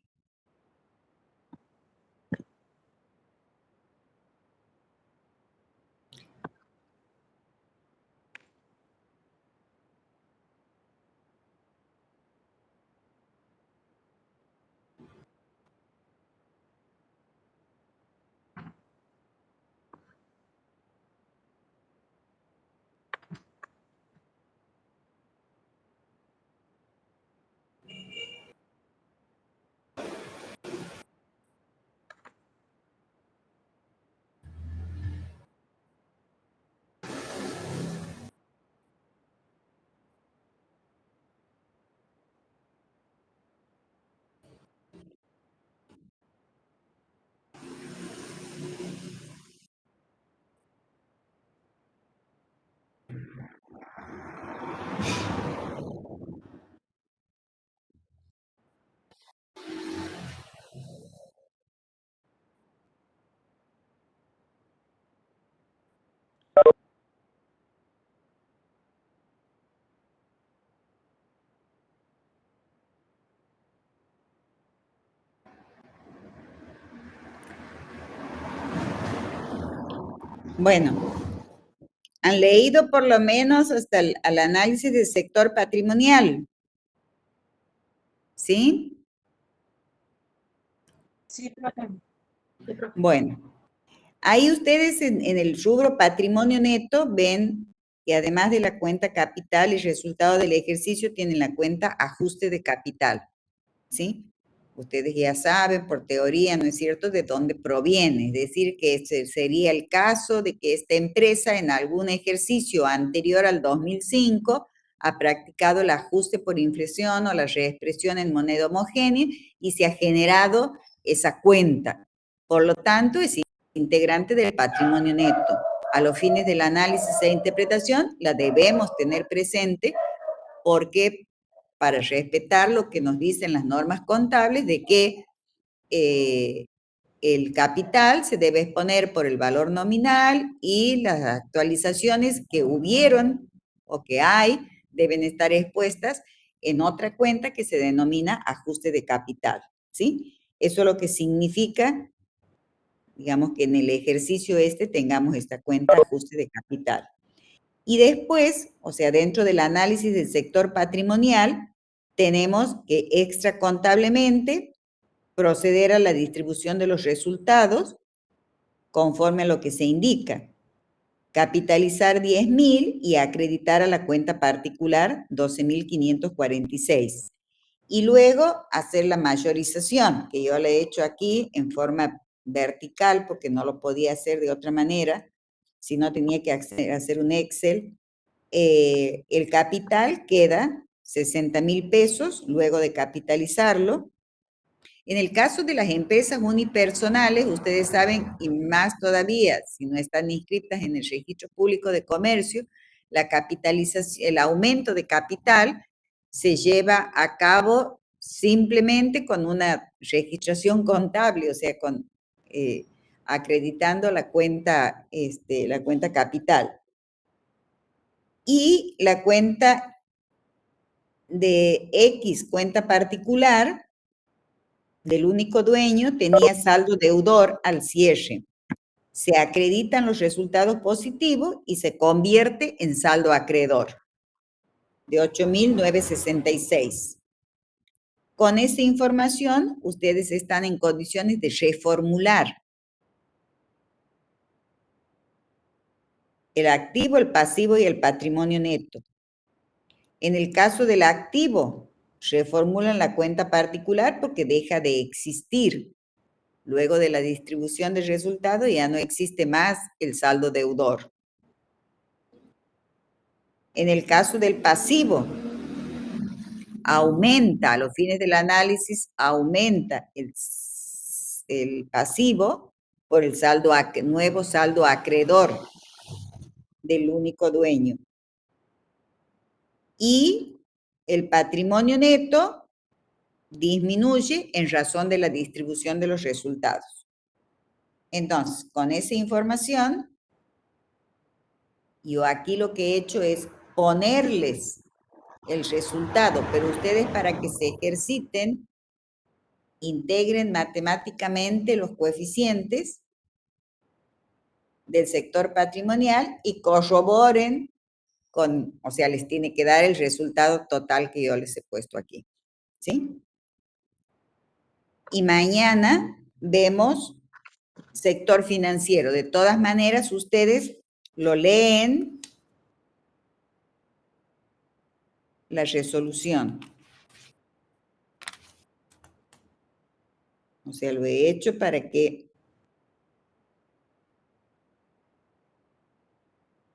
Bueno, han leído por lo menos hasta el análisis del sector patrimonial. ¿Sí? Sí, profe. Bueno, ahí ustedes en el rubro patrimonio neto ven que además de la cuenta capital y resultado del ejercicio tienen la cuenta ajuste de capital. ¿Sí? Ustedes ya saben por teoría, ¿no es cierto?, de dónde proviene. Es decir, que ese sería el caso de que esta empresa en algún ejercicio anterior al 2005 ha practicado el ajuste por inflación o la reexpresión en moneda homogénea y se ha generado esa cuenta. Por lo tanto, es integrante del patrimonio neto. A los fines del análisis e interpretación, la debemos tener presente porque para respetar lo que nos dicen las normas contables de que el capital se debe exponer por el valor nominal y las actualizaciones que hubieron o que hay deben estar expuestas en otra cuenta que se denomina ajuste de capital, ¿sí? Eso es lo que significa, digamos, que en el ejercicio tengamos esta cuenta ajuste de capital. Y después, o sea, dentro del análisis del sector patrimonial, tenemos que extracontablemente proceder a la distribución de los resultados conforme a lo que se indica. Capitalizar 10.000 y acreditar a la cuenta particular 12.546. Y luego hacer la mayorización, que yo le he hecho aquí en forma vertical porque no lo podía hacer de otra manera, si no tenía que hacer un Excel. El capital queda 60.000 pesos luego de capitalizarlo. En el caso de las empresas unipersonales, ustedes saben, y más todavía, si no están inscritas en el Registro Público de Comercio, la capitalización, el aumento de capital se lleva a cabo simplemente con una registración contable, o sea, acreditando la cuenta capital. Y la cuenta de X, cuenta particular, del único dueño, tenía saldo deudor al cierre. Se acreditan los resultados positivos y se convierte en saldo acreedor de 8.966. Con esa información, ustedes están en condiciones de reformular el activo, el pasivo y el patrimonio neto. En el caso del activo, reformulan la cuenta particular porque deja de existir. Luego de la distribución del resultado ya no existe más el saldo deudor. En el caso del pasivo, aumenta, a los fines del análisis, aumenta el pasivo por el nuevo saldo acreedor del único dueño. Y el patrimonio neto disminuye en razón de la distribución de los resultados. Entonces, con esa información, yo aquí lo que he hecho es ponerles el resultado, pero ustedes para que se ejerciten, integren matemáticamente los coeficientes del sector patrimonial y corroboren o sea, les tiene que dar el resultado total que yo les he puesto aquí, ¿sí? Y mañana vemos sector financiero. De todas maneras, ustedes lo leen, la resolución. O sea, lo he hecho para que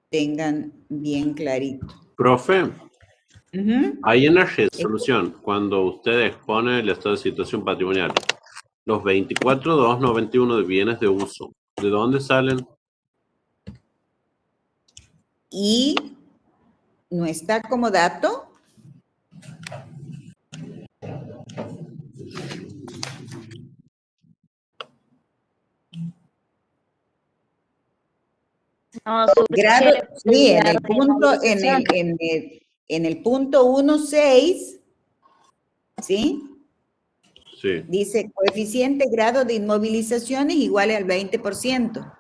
tengan bien clarito. Profe, ahí en la resolución, cuando usted expone el estado de situación patrimonial, los 24.291 de bienes de uso, ¿de dónde salen? Y no está como dato. No, grado, sí, en el punto 1.6, ¿sí? Sí. Dice, coeficiente grado de inmovilizaciones igual al 20%.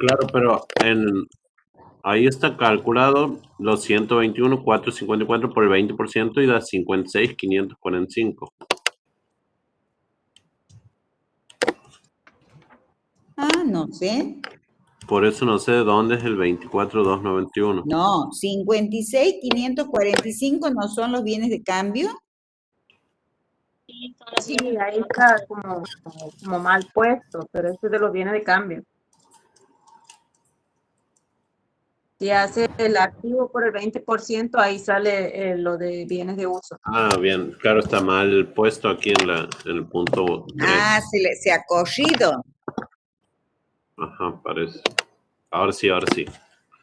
Claro, pero ahí está calculado los 121,454 por el 20% y da 56,545. Ah, no sé. Por eso no sé de dónde es el 24,291. No, 56,545 no son los bienes de cambio. Sí, ahí está como mal puesto, pero este de los bienes de cambio. Si hace el activo por el 20%, ahí sale lo de bienes de uso. Ah, bien. Claro, está mal puesto aquí en el punto 3. Ah, se ha corrido. Ajá, parece. Ahora sí, ahora sí.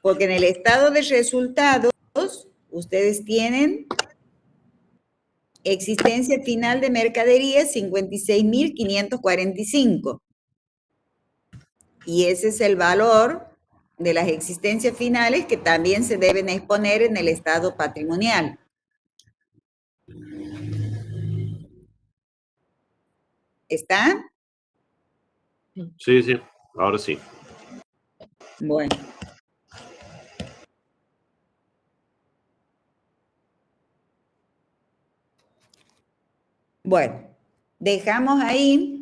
Porque en el estado de resultados, ustedes tienen existencia final de mercadería 56,545. Y ese es el valor de las existencias finales que también se deben exponer en el estado patrimonial. ¿Está? Sí, sí, ahora sí. Bueno. Bueno, dejamos ahí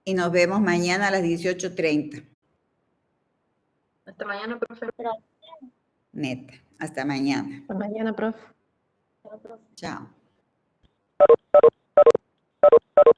y nos vemos mañana a las 18:30. Hasta mañana, profe. Neta, hasta mañana. Hasta mañana, profe. Chao.